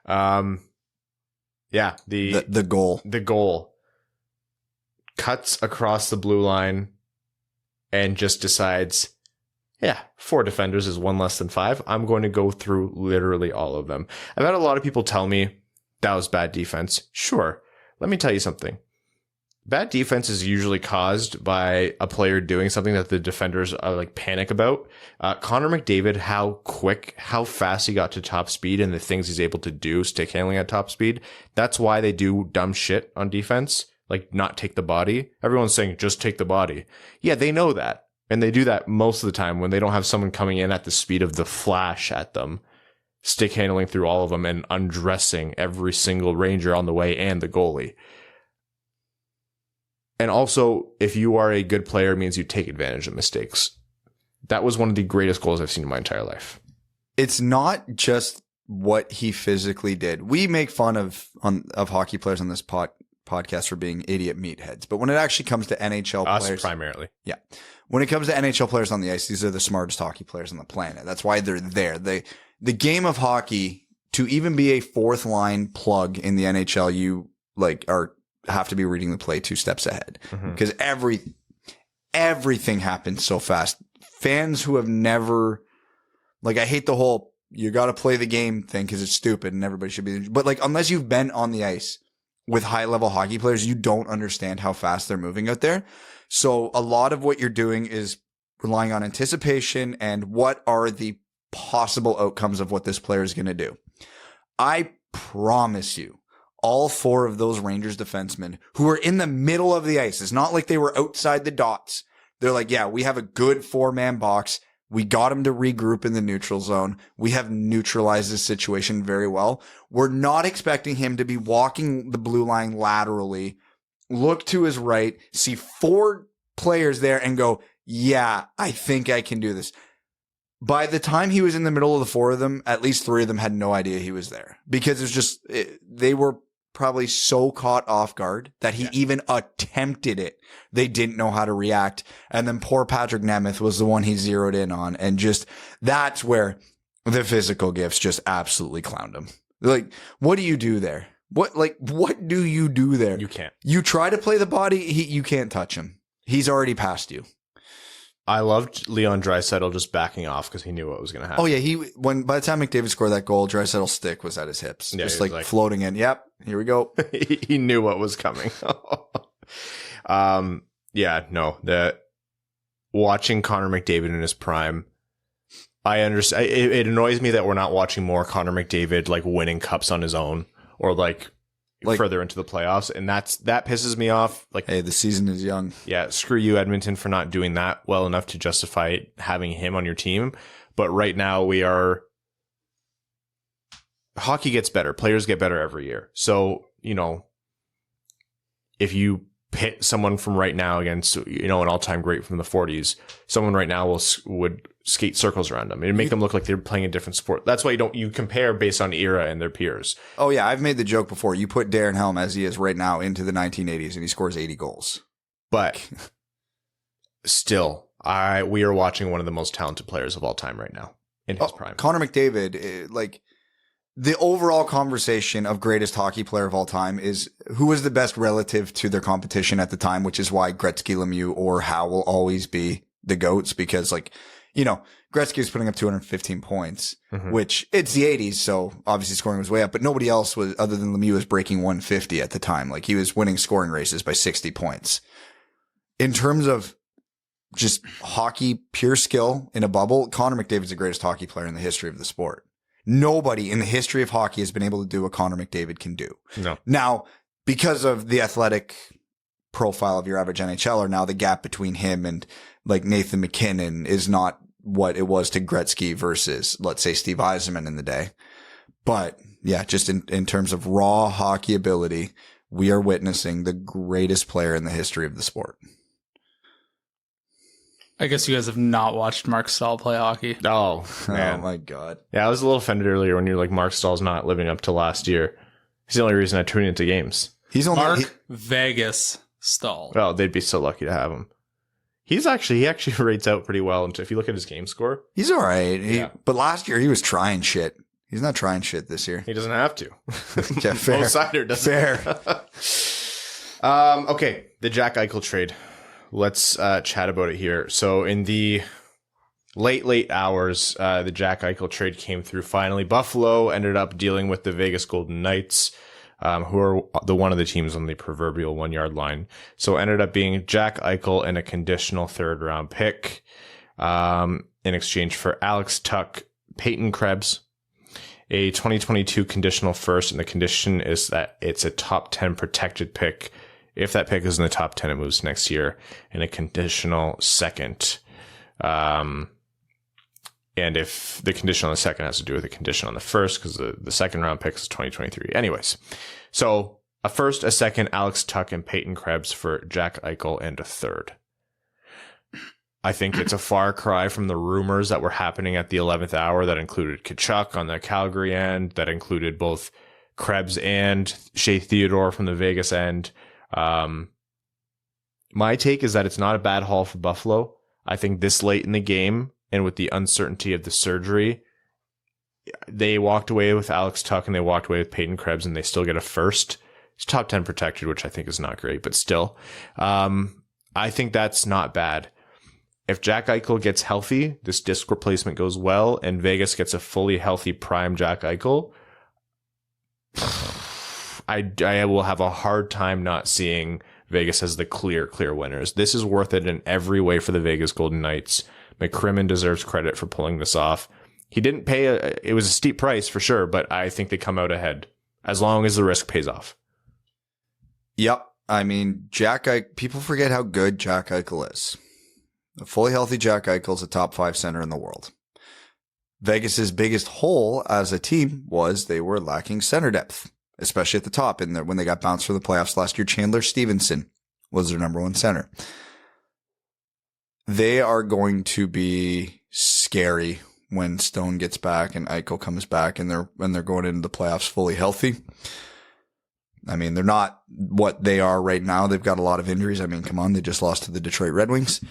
Yeah, the goal cuts across the blue line and just decides, yeah, 4 defenders is 1 less than 5. I'm going to go through literally all of them. I've had a lot of people tell me that was bad defense. Sure. Let me tell you something. Bad defense is usually caused by a player doing something that the defenders are like panic about. Connor McDavid, how fast he got to top speed and the things he's able to do stick handling at top speed. That's why they do dumb shit on defense, like not take the body. Everyone's saying just take the body. Yeah, they know that. And they do that most of the time when they don't have someone coming in at the speed of the flash at them, stick handling through all of them and undressing every single Ranger on the way and the goalie. And also, if you are a good player, it means you take advantage of mistakes. That was one of the greatest goals I've seen in my entire life. It's not just what he physically did. We make fun of hockey players on this podcast for being idiot meatheads. But when it actually comes to NHL players. Us primarily. Yeah. When it comes to NHL players on the ice, these are the smartest hockey players on the planet. That's why they're there. The game of hockey, to even be a fourth line plug in the NHL, you have to be reading the play 2 steps ahead, because everything happens so fast. Fans who have never, I hate the whole you got to play the game thing because it's stupid and everybody should be, but unless you've been on the ice with high level hockey players, you don't understand how fast they're moving out there. So a lot of what you're doing is relying on anticipation and what are the possible outcomes of what this player is going to do. I promise you, all 4 of those Rangers defensemen who are in the middle of the ice, it's not like they were outside the dots. They're like, yeah, we have a good 4-man box. We got him to regroup in the neutral zone. We have neutralized this situation very well. We're not expecting him to be walking the blue line laterally, look to his right, see 4 players there and go, yeah, I think I can do this. By the time he was in the middle of the 4 of them, at least 3 of them had no idea he was there, because it's just, they were probably so caught off guard that he even attempted it. They didn't know how to react. And then poor Patrick Nemeth was the one he zeroed in on. And just, that's where the physical gifts just absolutely clowned him. What do you do there? What do you do there? You can't. You try to play the body. You can't touch him. He's already past you. I loved Leon Draisaitl just backing off because he knew what was going to happen. Oh yeah, by the time McDavid scored that goal, Draisaitl's stick was at his hips, just floating in. Yep, here we go. He knew what was coming. Watching Connor McDavid in his prime, I understand. It annoys me that we're not watching more Connor McDavid winning cups on his own or further into the playoffs, and that pisses me off. Hey, the season is young. Yeah, screw you, Edmonton, for not doing that well enough to justify having him on your team. But right now hockey gets better. Players get better every year. So, if you pit someone from right now against, an all-time great from the 40s, someone right now would skate circles around them. It'd make them look like they're playing a different sport. That's why you compare based on era and their peers. Oh yeah, I've made the joke before. You put Darren Helm as he is right now into the 1980s and he scores 80 goals. But still, we are watching one of the most talented players of all time right now in his prime. Connor McDavid, the overall conversation of greatest hockey player of all time is who was the best relative to their competition at the time, which is why Gretzky, Lemieux, or Howe will always be the GOATs, because Gretzky was putting up 215 points, which it's the 80s. So obviously scoring was way up, but nobody else was, other than Lemieux, was breaking 150 at the time. He was winning scoring races by 60 points. In terms of just hockey, pure skill in a bubble, Connor McDavid's the greatest hockey player in the history of the sport. Nobody in the history of hockey has been able to do what Connor McDavid can do. No. Now, because of the athletic profile of your average NHLer, now the gap between him and Nathan McKinnon is not what it was to Gretzky versus, let's say, Steve Yzerman in the day. But yeah, just in terms of raw hockey ability, we are witnessing the greatest player in the history of the sport. I guess you guys have not watched Mark Stahl play hockey. Oh, man. Oh my God. Yeah, I was a little offended earlier when you're like, Mark Stahl's not living up to last year. He's the only reason I tune into games. He's only Mark Vegas Stahl. Oh, they'd be so lucky to have him. He actually rates out pretty well. And if you look at his game score, he's all right. But last year he was trying shit. He's not trying shit this year. He doesn't have to. Yeah, fair. Seider doesn't. Fair. Okay, the Jack Eichel trade. Let's chat about it here. So in the late hours, the Jack Eichel trade came through finally. Buffalo ended up dealing with the Vegas Golden Knights, who are one of the teams on the proverbial 1 yard line. So it ended up being Jack Eichel and a conditional 3rd round pick in exchange for Alex Tuch, Peyton Krebs, a 2022 conditional first, and the condition is that it's a top 10 protected pick. If that pick is in the top 10, it moves next year, and a conditional second. And if the condition on the second has to do with the condition on the first, because the second round pick is 2023. Anyways, so a first, a second, Alex Tuch and Peyton Krebs for Jack Eichel, and a 3rd. I think it's a far cry from the rumors that were happening at the 11th hour that included Tkachuk on the Calgary end, that included both Krebs and Shea Theodore from the Vegas end. My take is that it's not a bad haul for Buffalo. I think this late in the game, and with the uncertainty of the surgery, they walked away with Alex Tuch and they walked away with Peyton Krebs, and they still get a first. It's top 10 protected, which I think is not great, but still. I think that's not bad. If Jack Eichel gets healthy, this disc replacement goes well, and Vegas gets a fully healthy prime Jack Eichel, I will have a hard time not seeing Vegas as the clear winners. This is worth it in every way for the Vegas Golden Knights. McCrimmon deserves credit for pulling this off. He didn't pay it was a steep price for sure, but I think they come out ahead as long as the risk pays off. Yep. I mean, people forget how good Jack Eichel is. A fully healthy Jack Eichel is a top 5 center in the world. Vegas's biggest hole as a team was they were lacking center depth, especially at the top. When they got bounced for the playoffs last year, Chandler Stevenson was their number 1 center. They are going to be scary when Stone gets back and Eichel comes back, and they're going into the playoffs fully healthy. I mean, they're not what they are right now. They've got a lot of injuries. I mean, come on, they just lost to the Detroit Red Wings.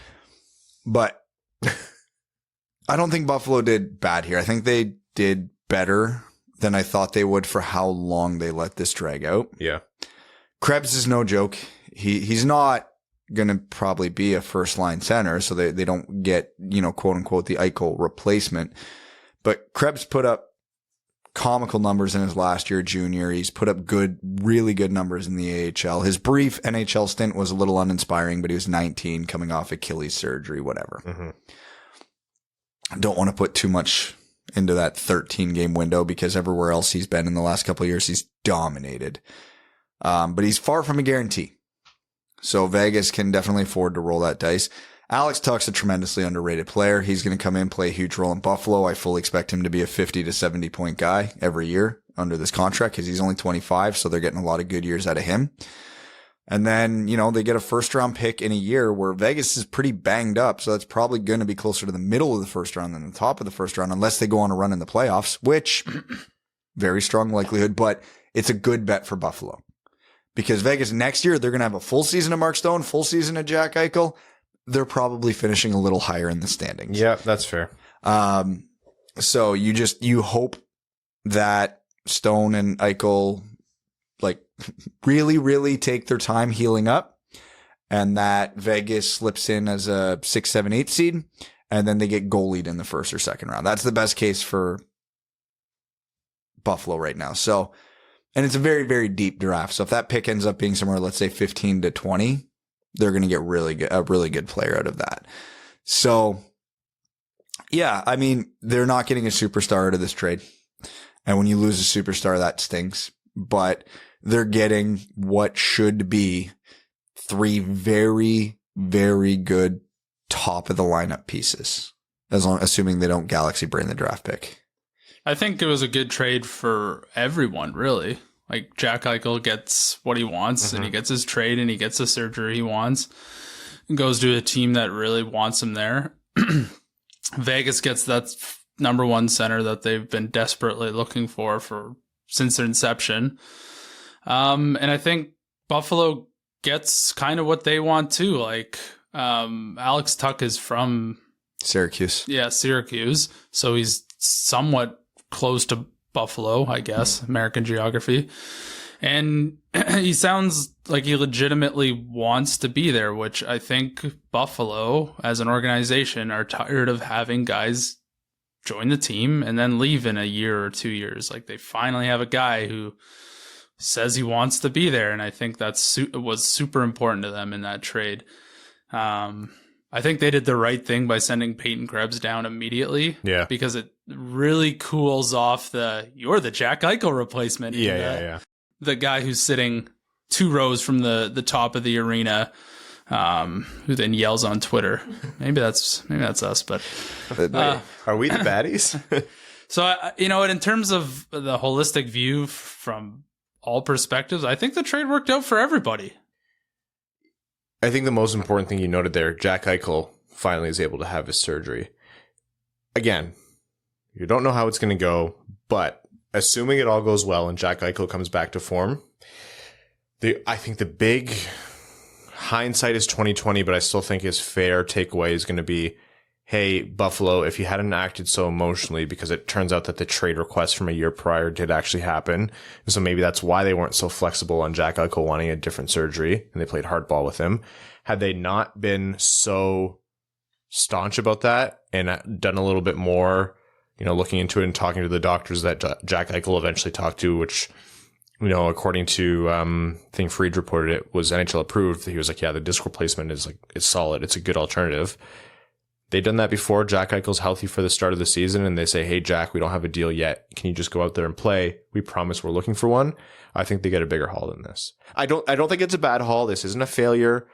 But I don't think Buffalo did bad here. I think they did better than I thought they would for how long they let this drag out. Yeah. Krebs is no joke. He's not going to probably be a first line center, so they don't get, quote unquote, the Eichel replacement. But Krebs put up comical numbers in his last year, junior. He's put up really good numbers in the AHL. His brief NHL stint was a little uninspiring, but he was 19 coming off Achilles surgery, whatever. Mm-hmm. I don't want to put too much into that 13-game window because everywhere else he's been in the last couple of years, he's dominated. But he's far from a guarantee. So Vegas can definitely afford to roll that dice. Alex Tuch's a tremendously underrated player. He's going to come in, play a huge role in Buffalo. I fully expect him to be a 50 to 70 point guy every year under this contract because he's only 25, so they're getting a lot of good years out of him. And then, they get a first round pick in a year where Vegas is pretty banged up, so that's probably going to be closer to the middle of the first round than the top of the first round unless they go on a run in the playoffs, which very strong likelihood, but it's a good bet for Buffalo. Because Vegas next year, they're going to have a full season of Mark Stone, full season of Jack Eichel. They're probably finishing a little higher in the standings. Yeah, that's fair. So you hope that Stone and Eichel really, really take their time healing up, and that Vegas slips in as a 6, 7, 8 seed, and then they get goalied in the first or second round. That's the best case for Buffalo right now. So, and it's a very, very deep draft. So if that pick ends up being somewhere, let's say 15 to 20, they're going to get a really good player out of that. So, yeah, I mean, they're not getting a superstar out of this trade. And when you lose a superstar, that stings. But they're getting what should be 3 very, very good top of the lineup pieces, assuming they don't galaxy brain the draft pick. I think it was a good trade for everyone, really. Like, Jack Eichel gets what he wants, and he gets his trade, and he gets the surgery he wants, and goes to a team that really wants him there. Vegas gets that number 1 center that they've been desperately looking for since their inception. And I think Buffalo gets kind of what they want too. Like, Alex Tuck is from Syracuse. Yeah, Syracuse. So he's somewhat close to Buffalo, I guess, American geography. And he sounds like he legitimately wants to be there, which I think Buffalo, as an organization, are tired of having guys join the team and then leave in a year or 2 years. Like, they finally have a guy who says he wants to be there, and I think was super important to them in that trade. I think they did the right thing by sending Peyton Krebs down immediately. Yeah. Because it really cools off you're the Jack Eichel replacement. Yeah. The guy who's sitting 2 rows from the top of the arena, who then yells on Twitter. Maybe that's us, but are we the baddies? So, in terms of the holistic view from all perspectives, I think the trade worked out for everybody. I think the most important thing you noted there, Jack Eichel finally is able to have his surgery. Again, you don't know how it's going to go, but assuming it all goes well and Jack Eichel comes back to form, I think the big hindsight is 2020, but I still think his fair takeaway is going to be, hey, Buffalo, if you hadn't acted so emotionally, because it turns out that the trade request from a year prior did actually happen. And so maybe that's why they weren't so flexible on Jack Eichel wanting a different surgery, and they played hardball with him. Had they not been so staunch about that and done a little bit more, looking into it and talking to the doctors that Jack Eichel eventually talked to, which, according to thing Fried reported, it was NHL approved. He was like, yeah, the disc replacement is solid. It's a good alternative. They've done that before. Jack Eichel's healthy for the start of the season, and they say, hey, Jack, we don't have a deal yet. Can you just go out there and play? We promise we're looking for one. I think they get a bigger haul than this. I don't think it's a bad haul. This isn't a failure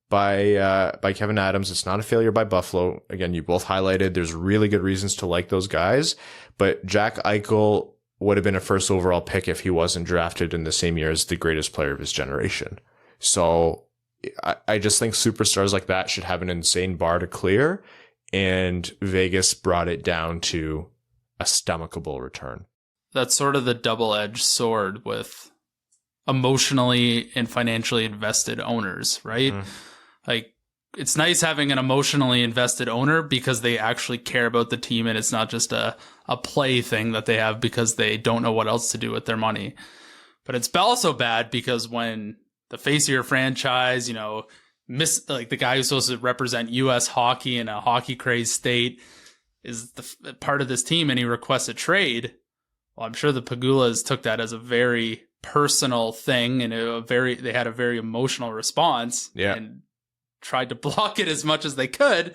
by Kevin Adams. It's not a failure by Buffalo. Again, you both highlighted there's really good reasons to like those guys, but Jack Eichel would have been a first overall pick if he wasn't drafted in the same year as the greatest player of his generation. So I just think superstars like that should have an insane bar to clear. And Vegas brought it down to a stomachable return. That's sort of the double-edged sword with emotionally and financially invested owners, right? Like, it's nice having an emotionally invested owner because they actually care about the team, and it's not just a play thing that they have because they don't know what else to do with their money. But it's also bad because when the face of your franchise, the guy who's supposed to represent U.S. hockey in a hockey crazed state is the part of this team, and he requests a trade. Well, I'm sure the Pagulas took that as a very personal thing, and they had a very emotional response, and tried to block it as much as they could,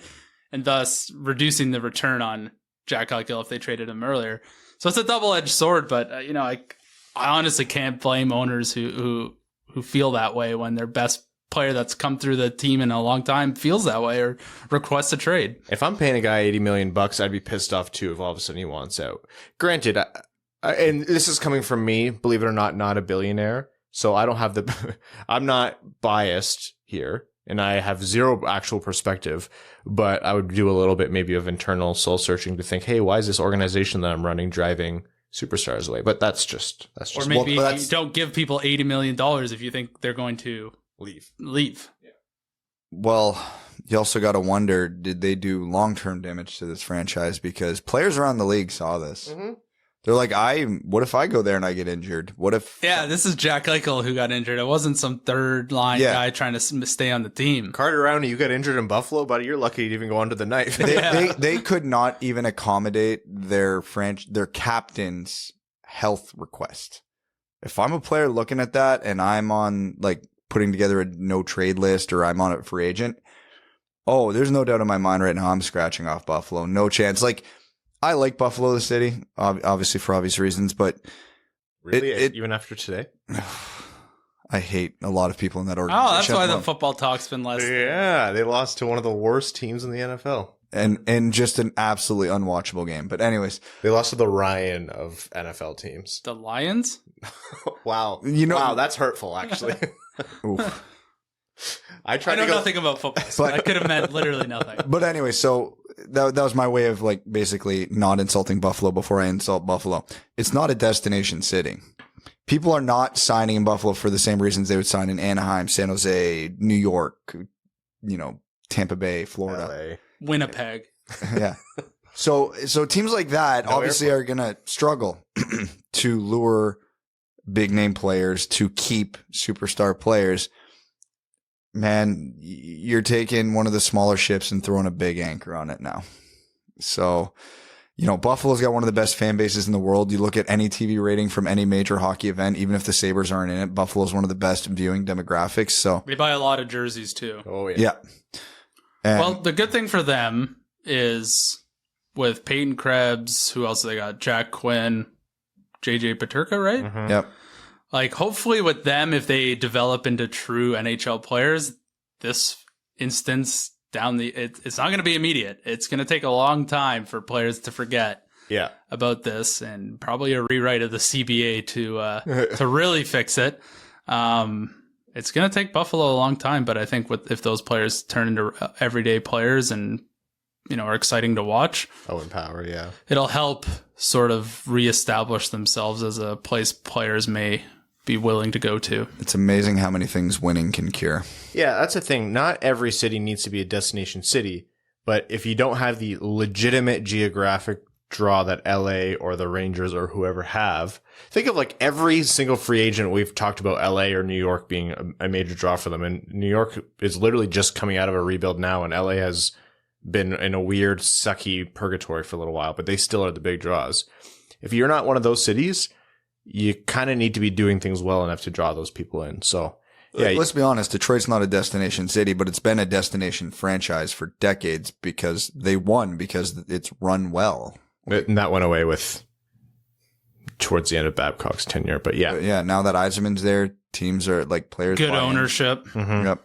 and thus reducing the return on Jack Eichel if they traded him earlier. So it's a double-edged sword, but I honestly can't blame owners who feel that way when their best player that's come through the team in a long time feels that way or requests a trade. If I'm paying a guy $80 million, I'd be pissed off too if all of a sudden he wants out. Granted, and this is coming from me, believe it or not a billionaire. So I don't have I'm not biased here, and I have zero actual perspective, but I would do a little bit maybe of internal soul searching to think, hey, why is this organization that I'm running driving superstars away? But that's just or maybe you don't give people $80 million if you think they're going to leave. Yeah. Well, you also got to wonder, did they do long-term damage to this franchise? Because players around the league saw this. Mm-hmm. They're like, what if I go there and I get injured? What if... Yeah, this is Jack Eichel who got injured. It wasn't some third-line guy trying to stay on the team. Carter Rowney, you got injured in Buffalo, buddy. You're lucky to even go onto the knife. They could not even accommodate their captain's health request. If I'm a player looking at that and I'm on, putting together a no-trade list or I'm on a free agent, there's no doubt in my mind right now I'm scratching off Buffalo. No chance. I like Buffalo, the city, obviously for obvious reasons, but really, even after today, I hate a lot of people in that organization. Oh, that's why the football talk's been less. Yeah, they lost to one of the worst teams in the NFL, and just an absolutely unwatchable game. But anyways, they lost to the Ryan of NFL teams, the Lions. Wow, wow, that's hurtful, actually. Oof. I know nothing about football, so that could have meant literally nothing. But anyway, so that was my way of basically not insulting Buffalo before I insult Buffalo. It's not a destination city. people are not signing in Buffalo for the same reasons they would sign in Anaheim, San Jose, New York, Tampa Bay, Florida, LA. Winnipeg. Yeah. So teams like that obviously are going to struggle to lure big name players, to keep superstar players. Man, you're taking one of the smaller ships and throwing a big anchor on it now. So, Buffalo's got one of the best fan bases in the world. You look at any TV rating from any major hockey event, even if the Sabres aren't in it, Buffalo's one of the best viewing demographics. So They buy a lot of jerseys too. Oh, yeah. yeah. And Well, the good thing for them is with Peyton Krebs, who else they got? Jack Quinn, JJ Paterka, right? Mhm. yep. Like, hopefully with them, if they develop into true NHL players, this instance it's not going to be immediate. It's going to take a long time for players to forget Yeah. about this, and probably a rewrite of the CBA to really fix it. It's going to take Buffalo a long time, but I think if those players turn into everyday players and are exciting to watch, Owen Power, yeah. it'll help sort of reestablish themselves as a place players may be willing to go to. It's amazing how many things winning can cure. Yeah, that's the thing. Not every city needs to be a destination city, but if you don't have the legitimate geographic draw that LA or the Rangers or whoever have, think of like every single free agent we've talked about LA or New York being a major draw for them. And New York is literally just coming out of a rebuild now, and LA has been in a weird, sucky purgatory for a little while, but they still are the big draws. If you're not one of those cities, you kind of need to be doing things well enough to draw those people in. So, yeah. Let's be honest, Detroit's not a destination city, but it's been a destination franchise for decades because it's run well. And that went away towards the end of Babcock's tenure. But yeah. Yeah, now that Yzerman's there, teams are like players. Good buy in. ownership. Mhm. Yep.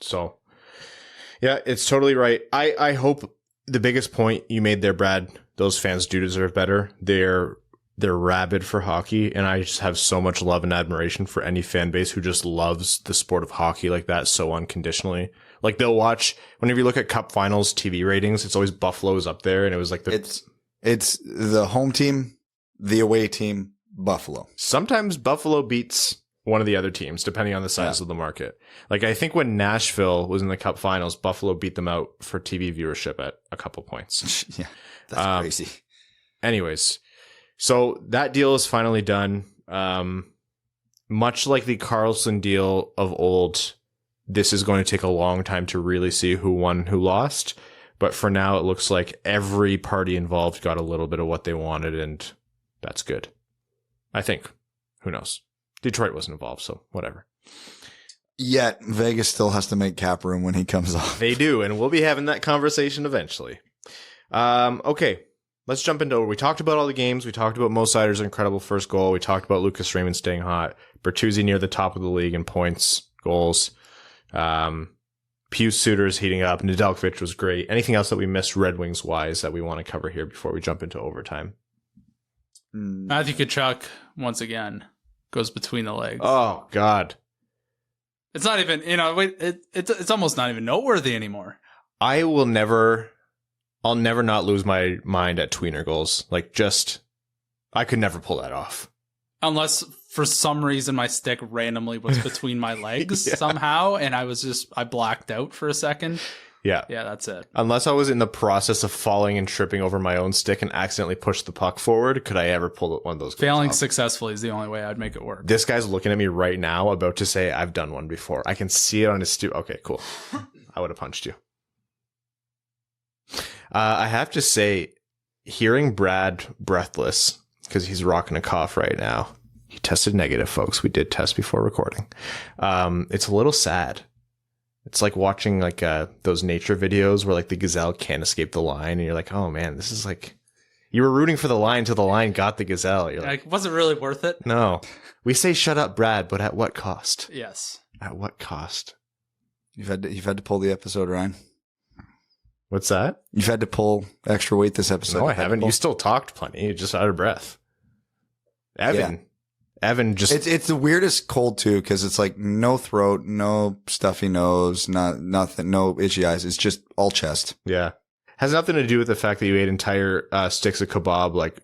So, yeah, it's totally right. I hope the biggest point you made there, Brad, those fans do deserve better. They're rabid for hockey, and I just have so much love and admiration for any fan base who just loves the sport of hockey like that so unconditionally. Like, they'll watch, whenever you look at Cup Finals TV ratings, it's always Buffalo's up there, and it was like It's the home team, the away team, Buffalo. sometimes Buffalo beats one of the other teams, depending on the size of the market. Like, I think when Nashville was in the Cup Finals, Buffalo beat them out for TV viewership at a couple points. Yeah, that's crazy. Anyways, so that deal is finally done. Much like the Carlson deal of old, this is going to take a long time to really see who won, who lost. But for now, it looks like every party involved got a little bit of what they wanted, and that's good. I think. Who knows? Detroit wasn't involved, so whatever. Yet Vegas still has to make cap room when he comes off. They do, and we'll be having that conversation eventually. Okay, let's jump into it. We talked about all the games. We talked about Mo Seider's incredible first goal. We talked about Lucas Raymond staying hot. Bertuzzi near the top of the league in points, goals. Pius Suter's heating up. Nedeljkovic was great. Anything else that we missed Red Wings wise that we want to cover here before we jump into overtime? Matthew Tkachuk, once again, goes between the legs. Oh, God. It's not even, it's almost not even noteworthy anymore. I'll never not lose my mind at tweener goals. Like, I could never pull that off. Unless for some reason my stick randomly was between my legs somehow, and I blacked out for a second. Yeah. Yeah, that's it. Unless I was in the process of falling and tripping over my own stick and accidentally pushed the puck forward, could I ever pull one of those goals Failing off? successful is the only way I'd make it work. This guy's looking at me right now, about to say, I've done one before. I can see it on his Okay, cool. I would have punched you. I have to say, hearing Brad breathless, because he's rocking a cough right now. He tested negative, folks. We did test before recording. It's a little sad. It's like watching like those nature videos where like the gazelle can't escape the line, and you're like, oh man, this is like, you were rooting for the line till the line got the gazelle. You're like, was it really worth it? no. We say shut up, Brad, but at what cost? Yes. At what cost? You've had to pull the episode, Ryan. What's that? You've had to pull extra weight this episode. No, I haven't. You still talked plenty. You're just out of breath. Evan just... It's the weirdest cold, too, because it's like no throat, no stuffy nose, nothing, no itchy eyes. It's just all chest. Yeah. Has nothing to do with the fact that you ate entire sticks of kebab, like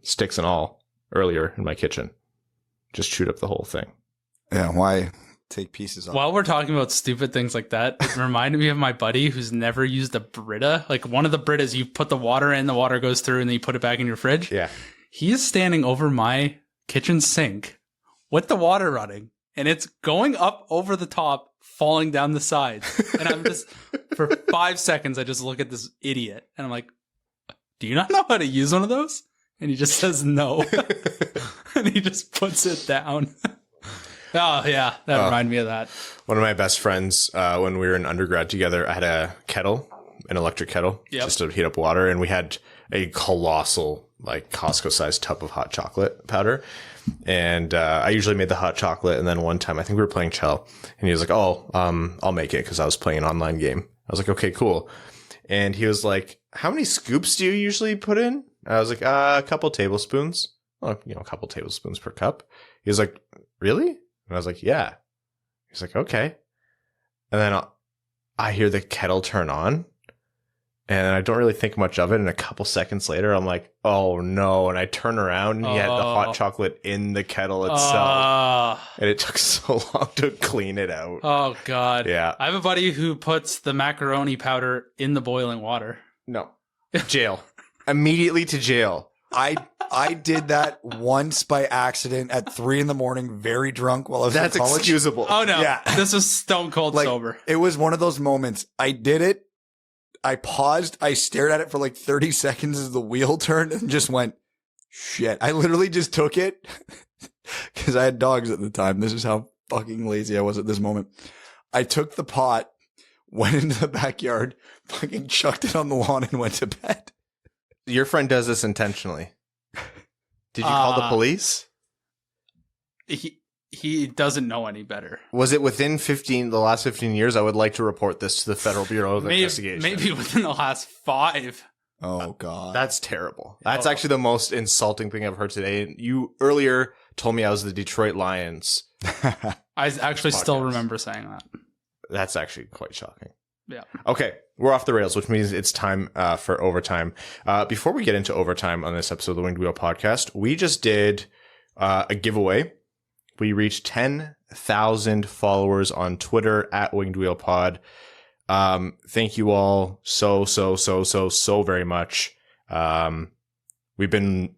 sticks and all, earlier in my kitchen. just chewed up the whole thing. Yeah, why take pieces off? While we're talking about stupid things like that, it reminded me of my buddy who's never used a Brita. Like one of the Britas, you put the water in, the water goes through, and then you put it back in your fridge. Yeah. He is standing over my kitchen sink with the water running, and it's going up over the top, falling down the sides. And I'm just, for 5 seconds, I just look at this idiot, and I'm like, do you not know how to use one of those? And he just says no. And he just puts it down. Oh, yeah. That reminded me of that. One of my best friends, when we were in undergrad together, I had a kettle, an electric kettle, just to heat up water. And we had a colossal, like Costco-sized tub of hot chocolate powder. And I usually made the hot chocolate. And then one time, I think we were playing Chell. And he was like, oh, I'll make it because I was playing an online game. I was like, okay, cool. And he was like, how many scoops do you usually put in? I was like, a couple tablespoons. Well, a couple tablespoons per cup. He was like, really? And I was like, yeah. He's like, okay. And then I hear the kettle turn on, and I don't really think much of it. And a couple seconds later, I'm like, oh no. And I turn around, and he had the hot chocolate in the kettle itself. And it took so long to clean it out. Oh, God. Yeah. I have a buddy who puts the macaroni powder in the boiling water. No. Jail. Immediately to jail. I did that once by accident at 3 a.m, very drunk while I was in college. That's excusable. Oh, no. Yeah. This was stone cold sober. It was one of those moments. I did it. I paused. I stared at it for like 30 seconds as the wheel turned and just went, shit. I literally just took it because I had dogs at the time. This is how fucking lazy I was at this moment. I took the pot, went into the backyard, fucking chucked it on the lawn and went to bed. Your friend does this intentionally. Did you call the police? He doesn't know any better. Was it within the last 15 years? I would like to report this to the Federal Bureau of Investigation. Maybe within the last 5. Oh, God. That's terrible. That's actually the most insulting thing I've heard today. You earlier told me I was the Detroit Lions. I actually still remember saying that. That's actually quite shocking. Yeah. Okay, we're off the rails, which means it's time for overtime. Before we get into overtime on this episode of the Winged Wheel podcast, we just did a giveaway. We reached 10,000 followers on Twitter at Winged Wheel Pod. Thank you all so very much. We've been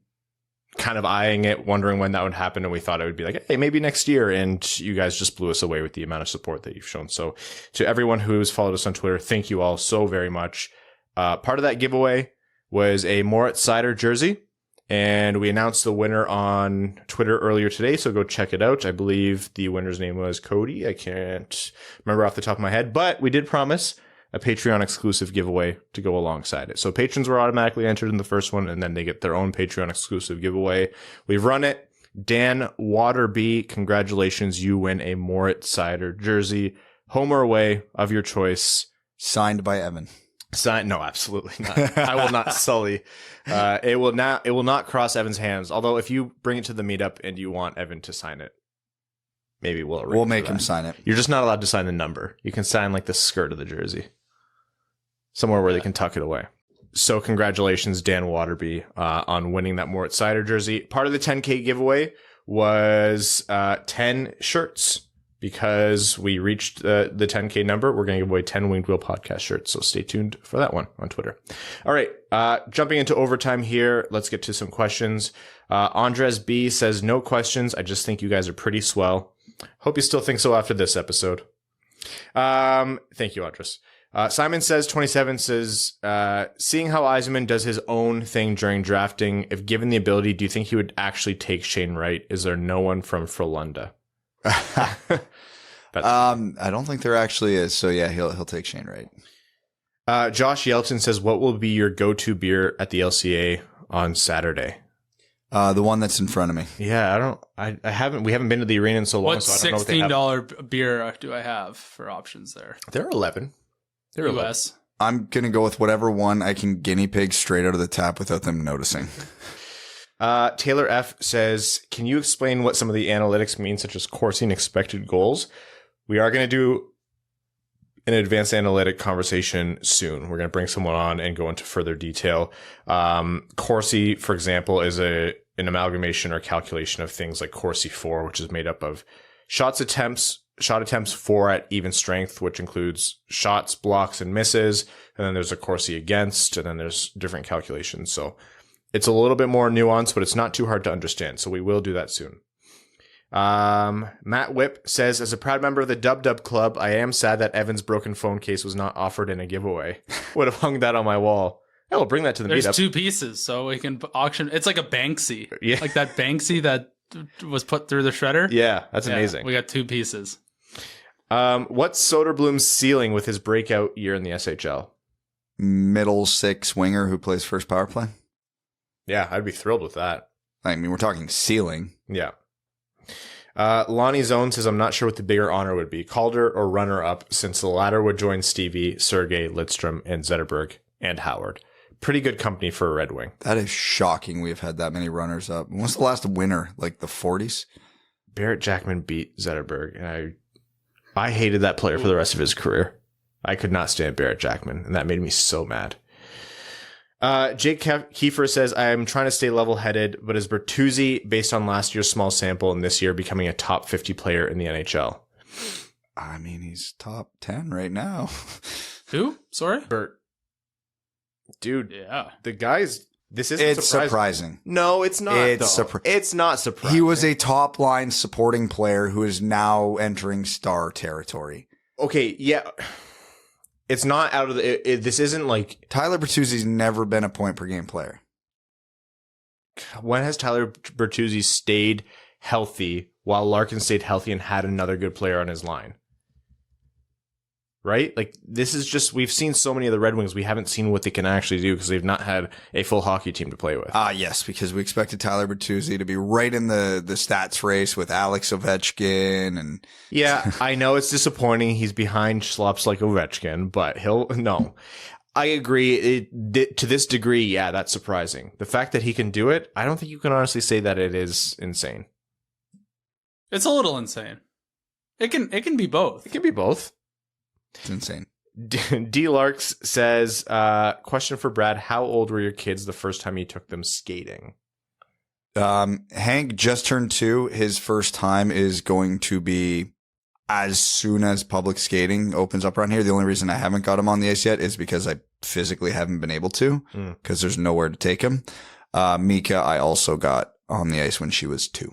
kind of eyeing it, wondering when that would happen, and we thought it would be like, hey, maybe next year, and you guys just blew us away with the amount of support that you've shown. So to everyone who's followed us on Twitter, thank you all so very much. Part of that giveaway was a Moritz Seider jersey, and we announced the winner on Twitter earlier today, so go check it out. I believe the winner's name was Cody. I can't remember off the top of my head, but we did promise a Patreon exclusive giveaway to go alongside it. So patrons were automatically entered in the first one, and then they get their own Patreon exclusive giveaway. We've run it. Dan Waterby, congratulations. You win a Moritz Seider jersey, home or away of your choice. Signed by Evan. No, absolutely not. I will not sully. It will not cross Evan's hands. Although if you bring it to the meetup and you want Evan to sign it, maybe we'll make him sign it. You're just not allowed to sign the number. You can sign like the skirt of the jersey. Somewhere where they can tuck it away. So congratulations, Dan Waterby, on winning that Moritz Seider jersey. Part of the 10K giveaway was 10 shirts. Because we reached the 10K number, we're going to give away 10 Winged Wheel podcast shirts. So stay tuned for that one on Twitter. All right. Jumping into overtime here. Let's get to some questions. Andres B says, no questions. I just think you guys are pretty swell. Hope you still think so after this episode. Thank you, Andres. Simon says, 27 says, seeing how Yzerman does his own thing during drafting, if given the ability, do you think he would actually take Shane Wright? Is there no one from Frölunda? I don't think there actually is. So yeah, he'll take Shane Wright. Josh Yelton says, what will be your go-to beer at the LCA on Saturday? The one that's in front of me. Yeah, we haven't been to the arena in so long. What so I don't know what $16 beer do I have for options there? They're 11. They're US. 11. I'm going to go with whatever one I can guinea pig straight out of the tap without them noticing. Taylor F says, can you explain what some of the analytics mean, such as coursing expected goals? We are going to do an advanced analytic conversation soon. We're going to bring someone on and go into further detail. Corsi, for example, is a an amalgamation or calculation of things like Corsi 4, which is made up of shot attempts 4 at even strength, which includes shots, blocks, and misses. And then there's a Corsi against, and then there's different calculations. So it's a little bit more nuanced, but it's not too hard to understand. So we will do that soon. Matt Whip says, as a proud member of the Dub Club, I am sad that Evan's broken phone case was not offered in a giveaway. Would have hung that on my wall. Yeah, we'll bring that to the meetup. There's 2 pieces, so we can auction. It's like a Banksy. Yeah. Like that Banksy that was put through the shredder. Yeah, that's amazing. We got 2 pieces. What's Soderblom's ceiling with his breakout year in the SHL? Middle 6 winger who plays first power play. Yeah, I'd be thrilled with that. I mean, we're talking ceiling. Yeah. Lonnie Zone says, I'm not sure what the bigger honor would be, Calder or runner-up, since the latter would join Stevie, Sergei, Lidstrom, and Zetterberg, and Howard. Pretty good company for a Red Wing. That is shocking we've had that many runners up. When was the last winner? Like the 40s? Barrett Jackman beat Zetterberg, and I hated that player for the rest of his career. I could not stand Barrett Jackman, and that made me so mad. Jake Kiefer says, I am trying to stay level-headed, but is Bertuzzi, based on last year's small sample and this year, becoming a top 50 player in the NHL? I mean, he's top 10 right now. Who? Sorry? Bert. Dude, yeah. The guy's... This isn't surprising. No, it's not. It's not surprising. He was a top-line supporting player who is now entering star territory. Okay, yeah. It's not out of the... this isn't like... Tyler Bertuzzi's never been a point-per-game player. When has Tyler Bertuzzi stayed healthy while Larkin stayed healthy and had another good player on his line? Right? Like, this is just... We've seen so many of the Red Wings, we haven't seen what they can actually do because they've not had a full hockey team to play with. Yes, because we expected Tyler Bertuzzi to be right in the stats race with Alex Ovechkin and... Yeah, I know it's disappointing. He's behind schlops like Ovechkin, but no. I agree. To this degree, yeah, that's surprising. The fact that he can do it, I don't think you can honestly say that it is insane. It's a little insane. It can be both. It can be both. It's insane. D. Larks says, question for Brad, how old were your kids the first time you took them skating? Hank just turned 2. His first time is going to be as soon as public skating opens up around here. The only reason I haven't got him on the ice yet is because I physically haven't been able to, because there's nowhere to take him. Mika, I also got on the ice when she was 2.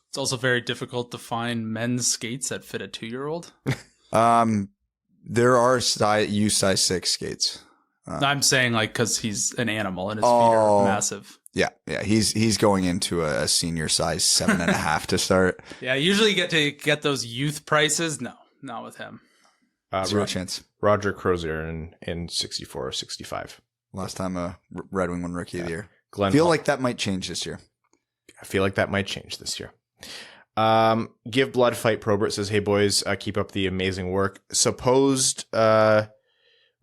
It's also very difficult to find men's skates that fit a 2-year-old. There are size 6 skates. I'm saying like because he's an animal and his feet are massive. Yeah. He's going into a senior size 7.5 to start. Yeah, usually you get those youth prices. No, not with him. Zero chance. Roger Crozier in 64 or 65. Last time a Red Wing won Rookie of the Year. Glenn feel like that might change this year. I feel like that might change this year. Give Blood Fight Probert says, hey boys, keep up the amazing work. Supposed Red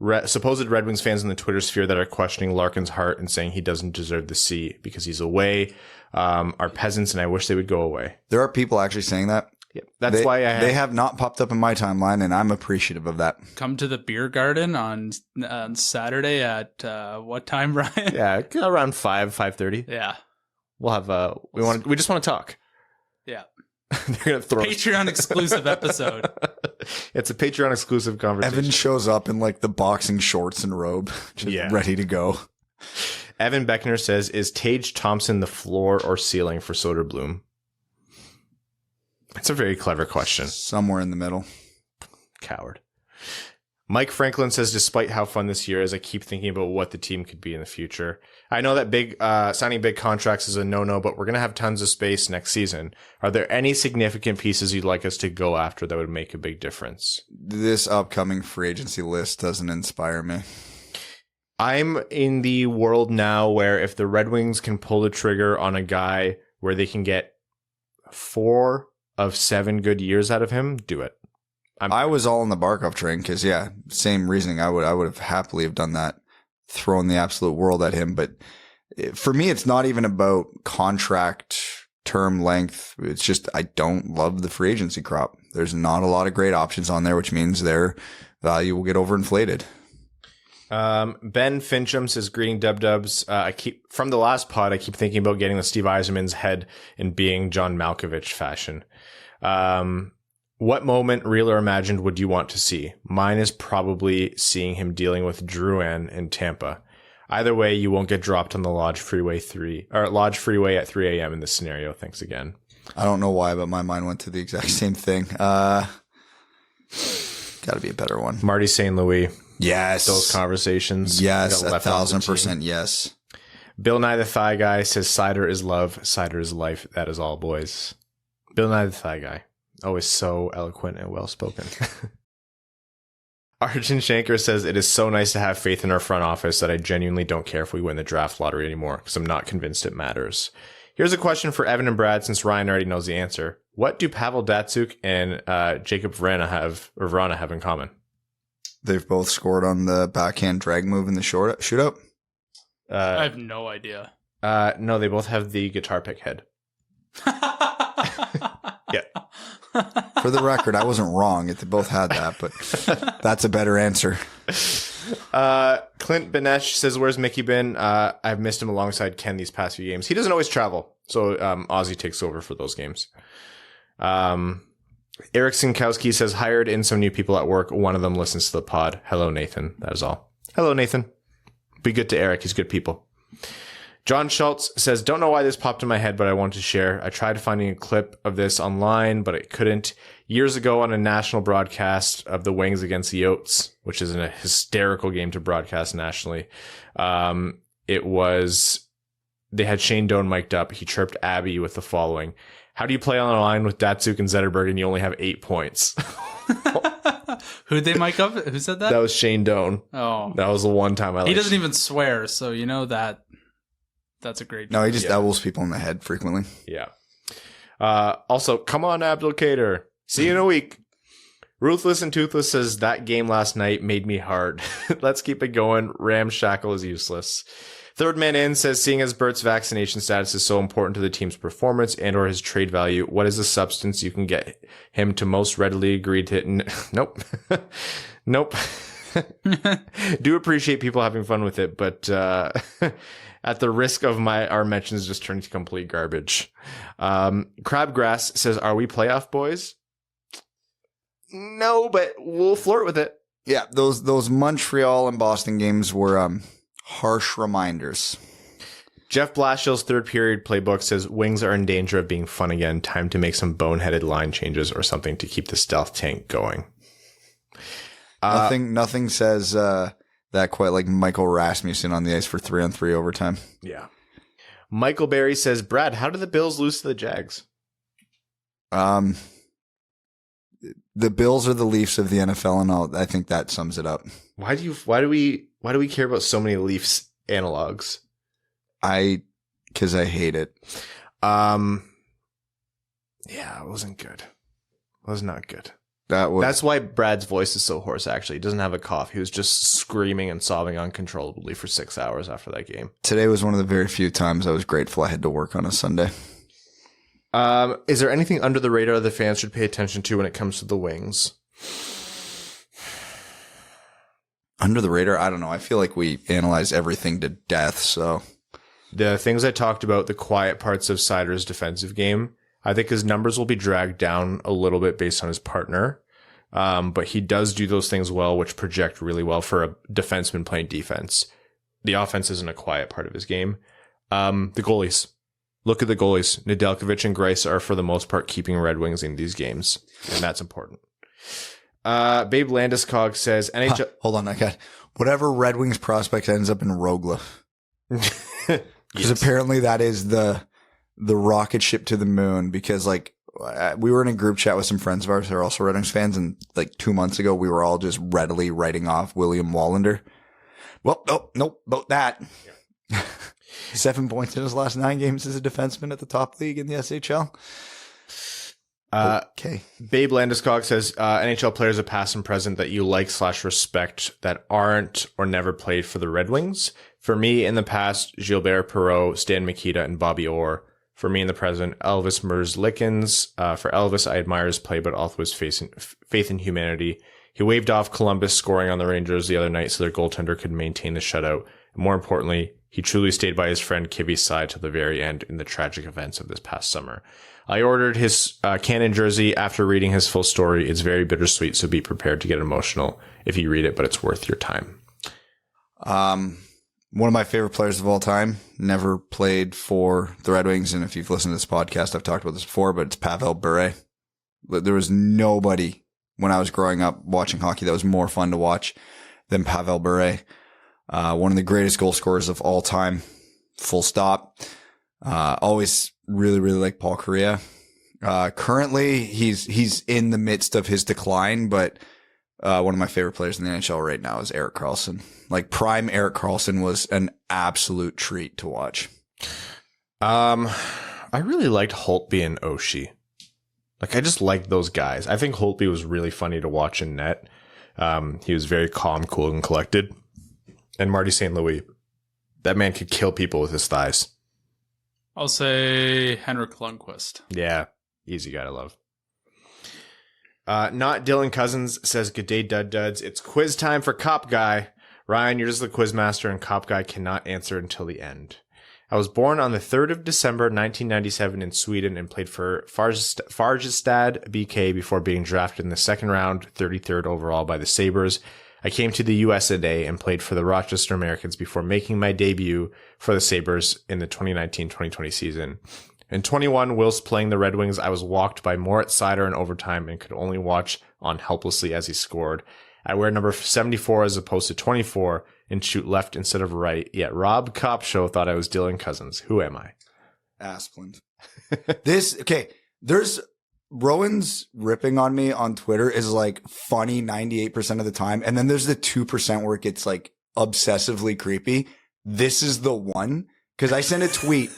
Wings fans in the Twitter sphere that are questioning Larkin's heart and saying he doesn't deserve the C because he's away are peasants, and I wish they would go away. There are people actually saying that. Yeah, that's why they have not popped up in my timeline, and I'm appreciative of that. Come to the beer garden on Saturday at what time, Brian? Yeah, around 5:30. Yeah, we'll have we just want to talk. Yeah. They're gonna throw Patreon exclusive episode. It's a Patreon exclusive conversation. Evan shows up in like the boxing shorts and robe, just ready to go. Evan Beckner says, is Tage Thompson the floor or ceiling for Soderblom? That's a very clever question. Somewhere in the middle. Coward. Mike Franklin says, despite how fun this year is, I keep thinking about what the team could be in the future. I know that signing big contracts is a no-no, but we're going to have tons of space next season. Are there any significant pieces you'd like us to go after that would make a big difference? This upcoming free agency list doesn't inspire me. I'm in the world now where if the Red Wings can pull the trigger on a guy where they can get 4 of 7 good years out of him, do it. I was all in the Barkov train because, same reasoning. I would have happily have done that, thrown the absolute world at him. But for me, it's not even about contract term length. It's just I don't love the free agency crop. There's not a lot of great options on there, which means their value will get overinflated. Ben Fincham says, greeting dubs. From the last pod, I keep thinking about getting the Steve Yzerman's head in being John Malkovich fashion. What moment, real or imagined, would you want to see? Mine is probably seeing him dealing with Drouin in Tampa. Either way, you won't get dropped on the Lodge Freeway at 3 a.m. in this scenario. Thanks again. I don't know why, but my mind went to the exact same thing. Got to be a better one. Marty St. Louis. Yes. Those conversations. Yes, 1,000% yes. Bill Nye the Thigh Guy says, Seider is love, Seider is life. That is all, boys. Bill Nye the Thigh Guy. Always so eloquent and well-spoken. Arjun Shanker says, it is so nice to have faith in our front office that I genuinely don't care if we win the draft lottery anymore because I'm not convinced it matters. Here's a question for Evan and Brad since Ryan already knows the answer. What do Pavel Datsyuk and Jacob Vrana have in common? They've both scored on the backhand drag move in the shootout. I have no idea. No, they both have the guitar pick head. Yeah. For the record, I wasn't wrong. They both had that, but that's a better answer. Clint Benesh says, where's Mickey been? I've missed him alongside Ken these past few games. He doesn't always travel, so Ozzy takes over for those games. Eric Sinkowski says, hired in some new people at work. One of them listens to the pod. Hello, Nathan. That is all. Hello, Nathan. Be good to Eric. He's good people. John Schultz says, don't know why this popped in my head, but I want to share. I tried finding a clip of this online, but I couldn't. Years ago on a national broadcast of the Wings against the Yotes, which is a hysterical game to broadcast nationally. They had Shane Doan mic'd up. He chirped Abby with the following: how do you play on a line with Datsyuk and Zetterberg and you only have 8 points? Who'd they mic up? Who said that? That was Shane Doan. Oh. That was the one time He doesn't even swear, so you know that's a great No, he just elbows people in the head frequently. Yeah. Also, come on, Abdulkader. See you in a week. Ruthless and Toothless says, that game last night made me hard. Let's keep it going. Ramshackle is useless. Third Man In says, seeing as Bert's vaccination status is so important to the team's performance and or his trade value, what is the substance you can get him to most readily agree to? Nope. Nope. Do appreciate people having fun with it, but at the risk of our mentions just turning to complete garbage. Crabgrass says, are we playoff boys? No, but we'll flirt with it. Yeah, those Montreal and Boston games were harsh reminders. Jeff Blashill's third period playbook says, Wings are in danger of being fun again. Time to make some boneheaded line changes or something to keep the stealth tank going. Nothing says that quite like Michael Rasmussen on the ice for 3-on-3 overtime. Yeah. Michael Berry says, Brad, how did the Bills lose to the Jags? The Bills are the Leafs of the NFL, and I think that sums it up. Why do we care about so many Leafs analogs? Because I hate it. Yeah, it wasn't good. It was not good. That's why Brad's voice is so hoarse, actually. He doesn't have a cough. He was just screaming and sobbing uncontrollably for 6 hours after that game. Today was one of the very few times I was grateful I had to work on a Sunday. Is there anything under the radar the fans should pay attention to when it comes to the Wings? Under the radar? I don't know. I feel like we analyze everything to death, so. The things I talked about, the quiet parts of Seider's defensive game, I think his numbers will be dragged down a little bit based on his partner. But he does do those things well, which project really well for a defenseman playing defense. The offense isn't a quiet part of his game. The goalies. Look at the goalies. Nedeljkovic and Greiss are, for the most part, keeping Red Wings in these games, and that's important. Babe Landeskog says, NHL... Hold on, I got whatever Red Wings prospect ends up in Rogla. Because apparently that is the rocket ship to the moon, because like we were in a group chat with some friends of ours who are also Red Wings fans, and like 2 months ago we were all just readily writing off William Wallander. Well, nope, about that. Yeah. 7 points in his last 9 games as a defenseman at the top league in the SHL. Okay. Babe Landeskog says, NHL players of past and present that you like/respect that aren't or never played for the Red Wings. For me, in the past, Gilbert Perreault, Stan Mikita, and Bobby Orr. For me, in the present, Elvis Merzlikins. For Elvis, I admire his play, but also his faith in humanity. He waved off Columbus scoring on the Rangers the other night so their goaltender could maintain the shutout. And more importantly, he truly stayed by his friend Kivi's side to the very end in the tragic events of this past summer. I ordered his Canon jersey after reading his full story. It's very bittersweet, so be prepared to get emotional if you read it, but it's worth your time. One of my favorite players of all time, never played for the Red Wings. And if you've listened to this podcast, I've talked about this before, but it's Pavel Bure. There was nobody when I was growing up watching hockey that was more fun to watch than Pavel Bure. One of the greatest goal scorers of all time, full stop. Always really, really like Paul Kariya. Currently he's in the midst of his decline, but one of my favorite players in the NHL right now is Erik Karlsson. Like prime Erik Karlsson was an absolute treat to watch. I really liked Holtby and Oshie. Like I just liked those guys. I think Holtby was really funny to watch in net. He was very calm, cool, and collected. And Marty St. Louis, that man could kill people with his thighs. I'll say Henrik Lundqvist. Yeah, easy guy to love. Not Dylan Cousins says, good day, Duds. It's quiz time for Cop Guy. Ryan, you're just the quiz master, and Cop Guy cannot answer until the end. I was born on the 3rd of December, 1997 in Sweden and played for Farjestad BK before being drafted in the second round, 33rd overall by the Sabres. I came to the US a day and played for the Rochester Americans before making my debut for the Sabres in the 2019-2020 season. In 21, whilst playing the Red Wings, I was walked by Moritz Seider in overtime and could only watch on helplessly as he scored. I wear number 74 as opposed to 24 and shoot left instead of right, yet Rob Copshow thought I was Dylan Cousins. Who am I? Asplund. There's Rowan's ripping on me on Twitter is like funny 98% of the time. And then there's the 2% where it gets like obsessively creepy. This is the one. Cause I sent a tweet.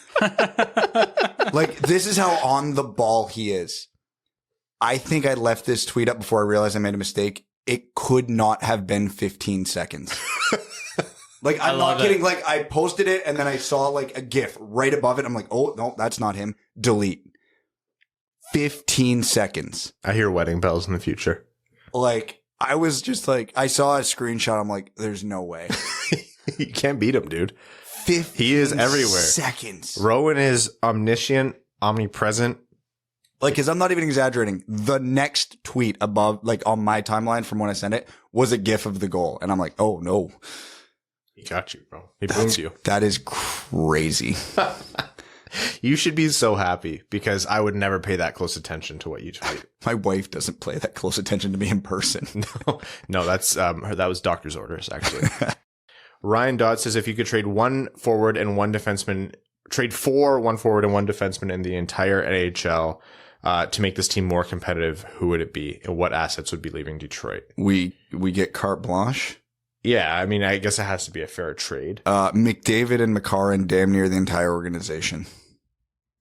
Like this is how on the ball he is. I think I left this tweet up before I realized I made a mistake. It could not have been 15 seconds. Like, I'm not kidding. Like, I posted it and then I saw like a GIF right above it. I'm like, oh, no, that's not him. Delete. 15 seconds. I hear wedding bells in the future. Like, I was just like, I saw a screenshot. I'm like, there's no way. You can't beat him, dude. 15 He is everywhere. Seconds. Rowan is omniscient, omnipresent. Like, cause I'm not even exaggerating. The next tweet above, like on my timeline from when I sent it was a GIF of the goal. And I'm like, oh no. He got you, bro. He boomed you. That is crazy. You should be so happy because I would never pay that close attention to what you tweet. My wife doesn't pay that close attention to me in person. No, that's, that was doctor's orders, actually. Ryan Dodd says, if you could trade one forward and one defenseman, trade for one forward and one defenseman in the entire NHL, to make this team more competitive, who would it be? And what assets would be leaving Detroit? We get carte blanche. Yeah, I mean, I guess it has to be a fair trade. McDavid and McCarron damn near the entire organization.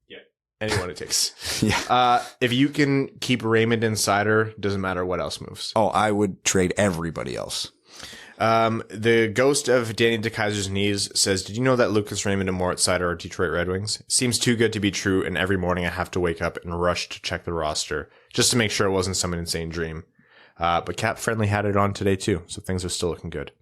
Yeah, anyone it takes. Yeah. If you can keep Raymond and Seider, doesn't matter what else moves. Oh, I would trade everybody else. The ghost of Danny DeKaiser's knees says, did you know that Lucas Raymond and Moritz Seider are Detroit Red Wings? Seems too good to be true, and every morning I have to wake up and rush to check the roster just to make sure it wasn't some insane dream. But Cap Friendly had it on today too, so things are still looking good.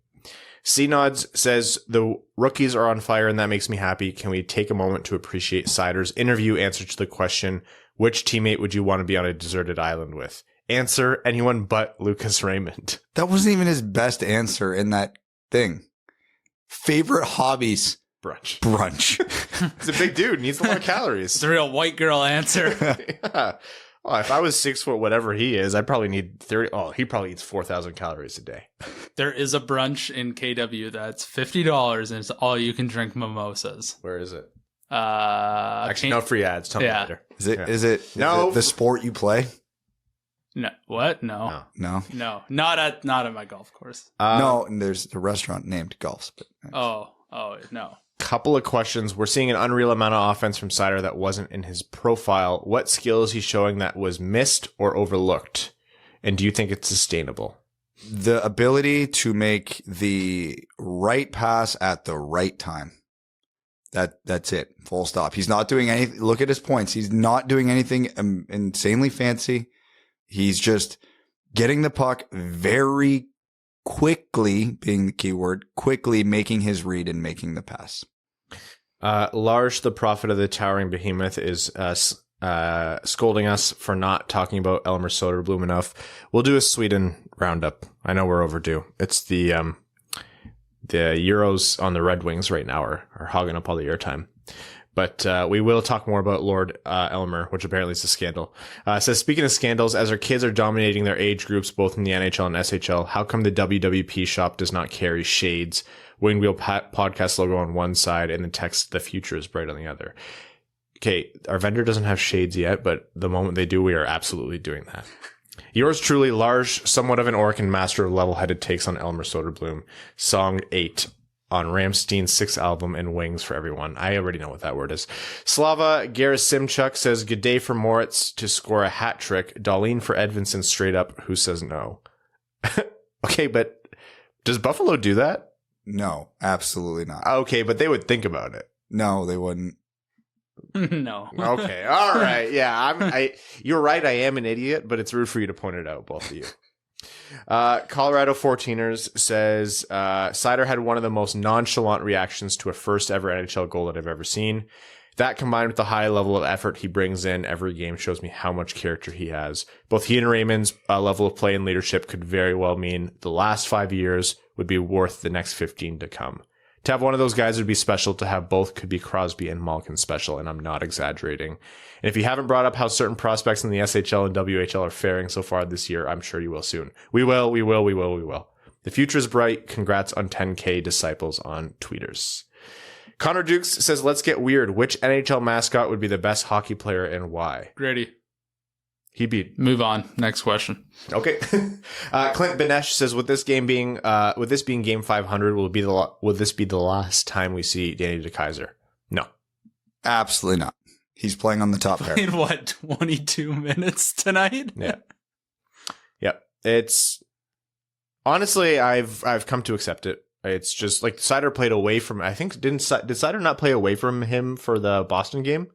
C-Nods says, the rookies are on fire and that makes me happy. Can we take a moment to appreciate Seider's interview answer to the question, which teammate would you want to be on a deserted island with? Answer, anyone but Lucas Raymond. That wasn't even his best answer in that thing. Favorite hobbies? Brunch. He's a big dude. Needs a lot of calories. It's a real white girl answer. Yeah. Well, if I was 6 foot, whatever he is, I'd probably need 30. Oh, he probably eats 4,000 calories a day. There is a brunch in KW that's $50 and it's all you can drink mimosas. Where is it? Actually, no free ads. Tell me later. Is it the sport you play? No. What? No. Not at my golf course. No, and there's a restaurant named Golf's. But Oh, no. Couple of questions. We're seeing an unreal amount of offense from Seider that wasn't in his profile. What skill is he showing that was missed or overlooked? And do you think it's sustainable? The ability to make the right pass at the right time. That's it. Full stop. He's not doing anything. Look at his points. He's not doing anything insanely fancy. He's just getting the puck very quickly, being the key word, quickly making his read and making the pass. Lars, the prophet of the towering behemoth, is scolding us for not talking about Elmer Soderblom enough. We'll do a Sweden roundup. I know we're overdue. It's the Euros on the Red Wings right now are hogging up all the airtime. But we will talk more about Lord Elmer, which apparently is a scandal. Says, speaking of scandals, as our kids are dominating their age groups, both in the NHL and SHL, how come the WWP shop does not carry shades, Winged Wheel podcast logo on one side, and the text, the future is bright on the other? Okay, our vendor doesn't have shades yet, but the moment they do, we are absolutely doing that. Yours truly, Lars, somewhat of an orc and master of level-headed takes on Elmer Soderblom. Song 8 on Rammstein's 6th album and Wings for Everyone. I already know what that word is. Slava Gerasimchuk says, good day for Moritz to score a hat trick. Darlene for Edvinson straight up. Who says no? Okay, but does Buffalo do that? No, absolutely not. Okay, but they would think about it. No, they wouldn't. No. Okay. All right. Yeah. You're right. I am an idiot, but it's rude for you to point it out, both of you. Colorado 14ers says, Seider had one of the most nonchalant reactions to a first ever NHL goal that I've ever seen. That combined with the high level of effort he brings in every game shows me how much character he has. Both he and Raymond's level of play and leadership could very well mean the last 5 years would be worth the next 15 to come. To have one of those guys would be special. To have both could be Crosby and Malkin special, and I'm not exaggerating. And if you haven't brought up how certain prospects in the SHL and WHL are faring so far this year, I'm sure you will soon. We will. The future is bright. Congrats on 10K disciples on tweeters. Connor Dukes says, let's get weird. Which NHL mascot would be the best hockey player and why? Grady. He beat. Move on. Next question. Okay. Clint Benesh says, with this being game 500, will this be the last time we see Danny DeKeyser? No. Absolutely not. He's playing on the top pair. In what, 22 minutes tonight? Yeah. Yep. It's honestly, I've come to accept it. It's just like Seider played away from, I think, did Seider not play away from him for the Boston game?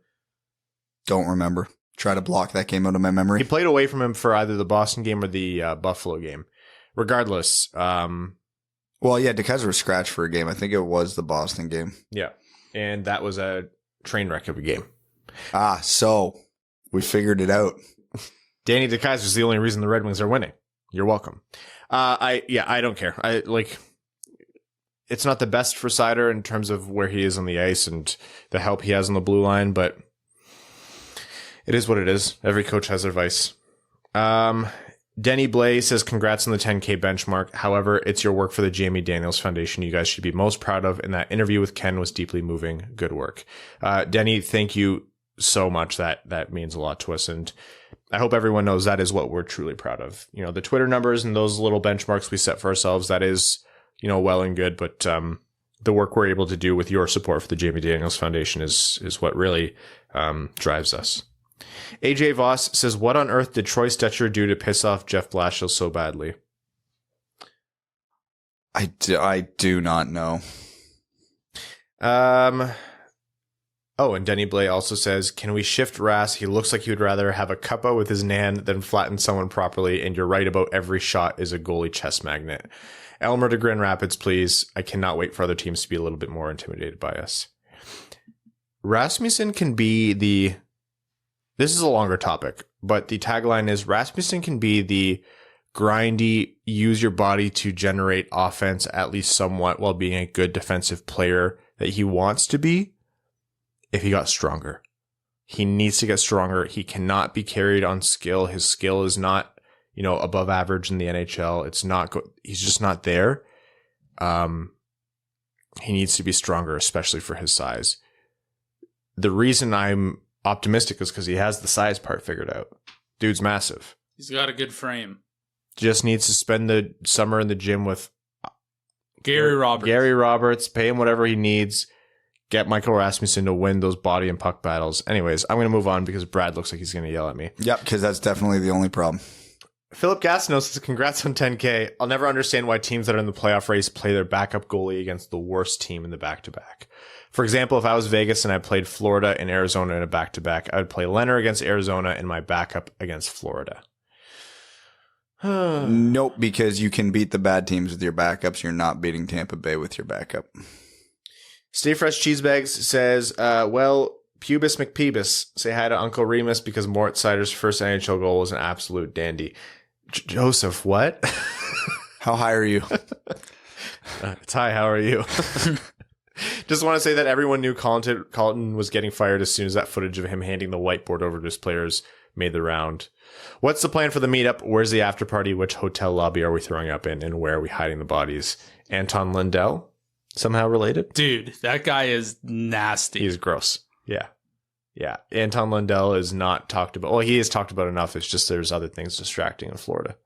Don't remember. Try to block that game out of my memory. He played away from him for either the Boston game or the Buffalo game. Regardless. Well, yeah, DeKeyser was scratched for a game. I think it was the Boston game. Yeah. And that was a train wreck of a game. So we figured it out. Danny DeKeyser is the only reason the Red Wings are winning. You're welcome. I don't care. It's not the best for Seider in terms of where he is on the ice and the help he has on the blue line, but it is what it is. Every coach has their vice. Denny Blay says, congrats on the 10K benchmark. However, it's your work for the Jamie Daniels Foundation you guys should be most proud of, and that interview with Ken was deeply moving. Good work. Denny, thank you so much. That means a lot to us, and I hope everyone knows that is what we're truly proud of. You know, the Twitter numbers and those little benchmarks we set for ourselves, that is, you know, well and good, but the work we're able to do with your support for the Jamie Daniels Foundation is what really drives us. AJ Voss says, what on earth did Troy Stetcher do to piss off Jeff Blashill so badly? I do not know. Oh, and Denny Blay also says, can we shift Rass? He looks like he would rather have a cuppa with his nan than flatten someone properly, and you're right about every shot is a goalie chest magnet. Elmer to Grand Rapids, please. I cannot wait for other teams to be a little bit more intimidated by us. Rasmussen can be the... This is a longer topic, but the tagline is Rasmussen can be the grindy, use your body to generate offense at least somewhat while being a good defensive player that he wants to be if he got stronger. He needs to get stronger. He cannot be carried on skill. His skill is not, you know, above average in the NHL. It's not, he's just not there. He needs to be stronger, especially for his size. The reason I'm optimistic is because he has the size part figured out. Dude's massive. He's got a good frame. Just needs to spend the summer in the gym with Gary Roberts, pay him whatever he needs, get Michael Rasmussen to win those body and puck battles. Anyways, I'm going to move on because Brad looks like he's going to yell at me. Yep, because that's definitely the only problem. Philip Gastineau says, congrats on 10K. I'll never understand why teams that are in the playoff race play their backup goalie against the worst team in the back-to-back. For example, if I was Vegas and I played Florida and Arizona in a back-to-back, I would play Leonard against Arizona and my backup against Florida. Nope, because you can beat the bad teams with your backups. You're not beating Tampa Bay with your backup. Stay Fresh Cheesebags says, well, Pubis McPeebus, say hi to Uncle Remus because Moritz Seider's first NHL goal was an absolute dandy. Joseph, what? How high are you? It's hi, how are you? Just want to say that everyone knew Colton was getting fired as soon as that footage of him handing the whiteboard over to his players made the round. What's the plan for the meetup? Where's the after party? Which hotel lobby are we throwing up in? And where are we hiding the bodies? Anton Lundell? Somehow related? Dude, that guy is nasty. He's gross. Yeah. Yeah. Anton Lundell is not talked about. Well, he is talked about enough. It's just there's other things distracting in Florida.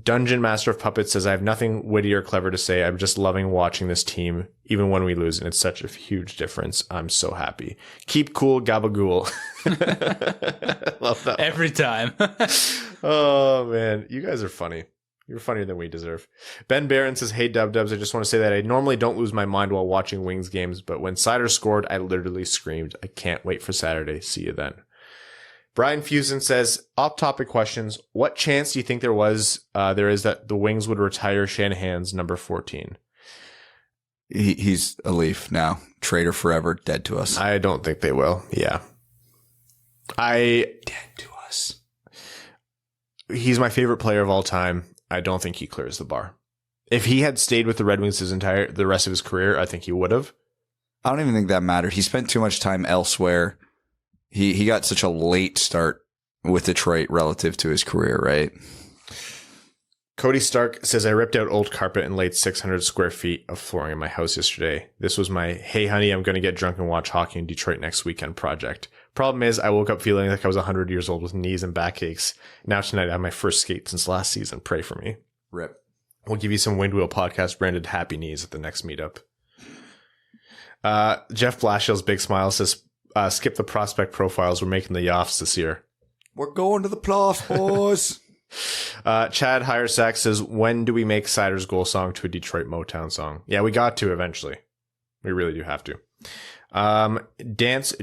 Dungeon Master of Puppets says, I have nothing witty or clever to say. I'm just loving watching this team, even when we lose, and it's such a huge difference. I'm so happy. Keep cool, Gabagool. Love that. Every time. Oh, man. You guys are funny. You're funnier than we deserve. Ben Barron says, hey, Dub-Dubs, I just want to say that I normally don't lose my mind while watching Wings games, but when Seider scored, I literally screamed. I can't wait for Saturday. See you then. Brian Fusen says, off-topic questions. What chance do you think there is that the Wings would retire Shanahan's number 14? He's a Leaf now. Traitor forever. Dead to us. I don't think they will. Yeah. Dead to us. He's my favorite player of all time. I don't think he clears the bar. If he had stayed with the Red Wings the rest of his career, I think he would have. I don't even think that mattered. He spent too much time elsewhere. He got such a late start with Detroit relative to his career, right? Cody Stark says, I ripped out old carpet and laid 600 square feet of flooring in my house yesterday. This was my, hey, honey, I'm going to get drunk and watch hockey in Detroit next weekend project. Problem is, I woke up feeling like I was 100 years old with knees and backaches. Now tonight, I have my first skate since last season. Pray for me. Rip. We'll give you some Windwheel podcast branded happy knees at the next meetup. Jeff Blashill's big smile says, skip the prospect profiles. We're making the Yoffs this year. We're going to the playoffs, boys. Chad Hiersack says, when do we make Seider's goal song to a Detroit Motown song? Yeah, we got to eventually. We really do have to.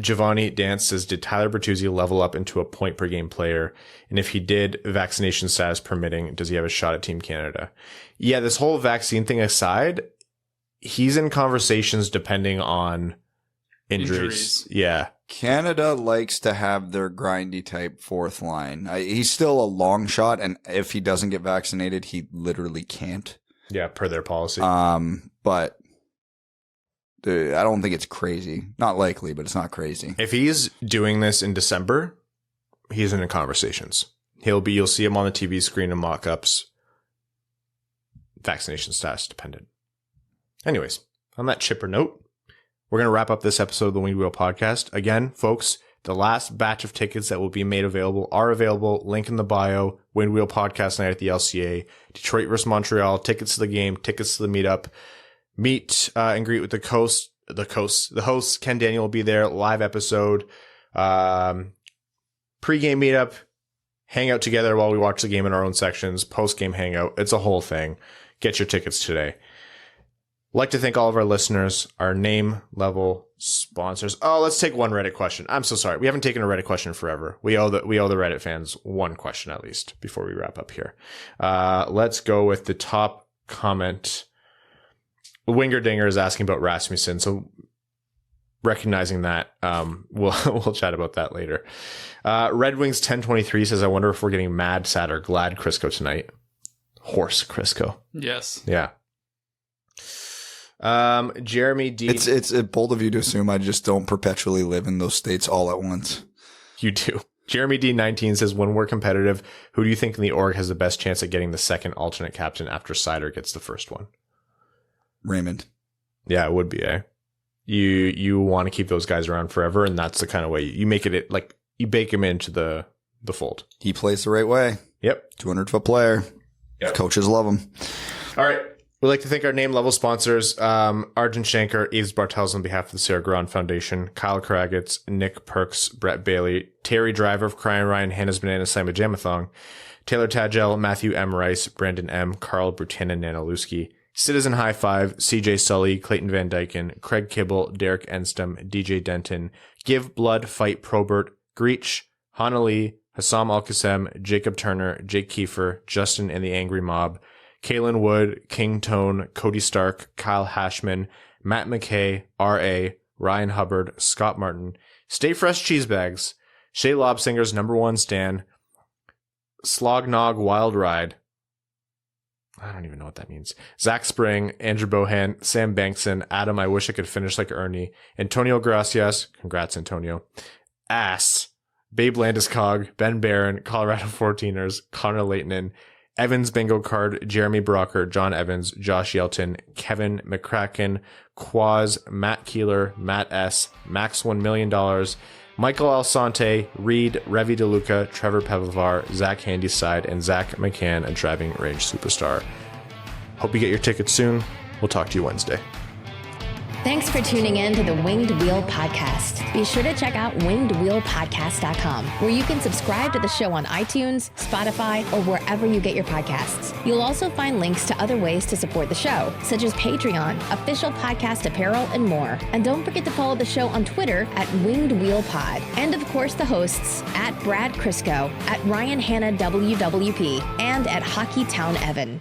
Giovanni Dance says, did Tyler Bertuzzi level up into a point per game player? And if he did, vaccination status permitting, does he have a shot at Team Canada? Yeah, this whole vaccine thing aside, he's in conversations depending on injuries. Yeah. Canada likes to have their grindy type fourth line. He's still a long shot, and if he doesn't get vaccinated, he literally can't. Yeah, per their policy. But I don't think it's crazy. Not likely, but it's not crazy. If he's doing this in December, he's in conversations. You'll see him on the TV screen in mock-ups. Vaccination status dependent. Anyways, on that chipper note, we're going to wrap up this episode of the Winged Wheel Podcast. Again, folks, the last batch of tickets that will be made available are available. Link in the bio. Winged Wheel Podcast night at the LCA. Detroit versus Montreal. Tickets to the game. Tickets to the meetup. Meet and greet with the host. Ken Daniel will be there. Live episode. Pre-game meetup. Hang out together while we watch the game in our own sections. Post-game hangout. It's a whole thing. Get your tickets today. I'd like to thank all of our listeners, our name level sponsors. Oh, let's take one Reddit question. I'm so sorry. We haven't taken a Reddit question forever. We owe the Reddit fans one question at least before we wrap up here. Let's go with the top comment. Winger Dinger is asking about Rasmussen. So recognizing that, we'll chat about that later. Red Wings 1023 says, I wonder if we're getting mad, sad, or glad Crisco tonight. Horse Crisco. Yes. Yeah. Jeremy D. It's bold of you to assume I just don't perpetually live in those states all at once. You do. Jeremy D19 says, when we're competitive, who do you think in the org has the best chance at getting the second alternate captain after Seider gets the first one? Raymond. Yeah, it would be, eh? You want to keep those guys around forever, and that's the kind of way you make it like you bake him into the fold. He plays the right way. Yep. 200-foot player. Yep. Coaches love him. All right. We'd like to thank our name level sponsors, Arjun Shankar, Eves Bartels on behalf of the Sarah Grand Foundation, Kyle Karagitz, Nick Perks, Brett Bailey, Terry Driver of Crying Ryan, Hannah's Banana, Simon Jamathong, Taylor Tadgell, Matthew M. Rice, Brandon M., Carl Brutin, Nanaluski, Citizen High Five, CJ Sully, Clayton Van Dyken, Craig Kibble, Derek Enstem, DJ Denton, Give Blood, Fight Probert, Greach, Hana Lee, Hassam Al-Qassem, Jacob Turner, Jake Kiefer, Justin and the Angry Mob, Kalen Wood, King Tone, Cody Stark, Kyle Hashman, Matt McKay, R.A., Ryan Hubbard, Scott Martin, Stay Fresh Cheesebags, Shay Lobsinger's #1 stan, Slognog Wild Ride, I don't even know what that means, Zach Spring, Andrew Bohan, Sam Bankson, Adam I Wish I Could Finish Like Ernie, Antonio Gracias, congrats Antonio, Ass, Babe Landeskog, Ben Barron, Colorado 14ers, Connor Leighton, Evans Bingo Card, Jeremy Brocker, John Evans, Josh Yelton, Kevin McCracken, Quaz, Matt Keeler, Matt S., Max $1 million, Michael Alsante, Reed, Revi DeLuca, Trevor Pevivar, Zach Handyside, and Zach McCann, a driving range superstar. Hope you get your tickets soon. We'll talk to you Wednesday. Thanks for tuning in to the Winged Wheel Podcast. Be sure to check out wingedwheelpodcast.com, where you can subscribe to the show on iTunes, Spotify, or wherever you get your podcasts. You'll also find links to other ways to support the show, such as Patreon, official podcast apparel, and more. And don't forget to follow the show on Twitter at Winged Wheel Pod. And of course, the hosts at Brad Crisco, at Ryan Hanna WWP, and at Hockey Town Evan.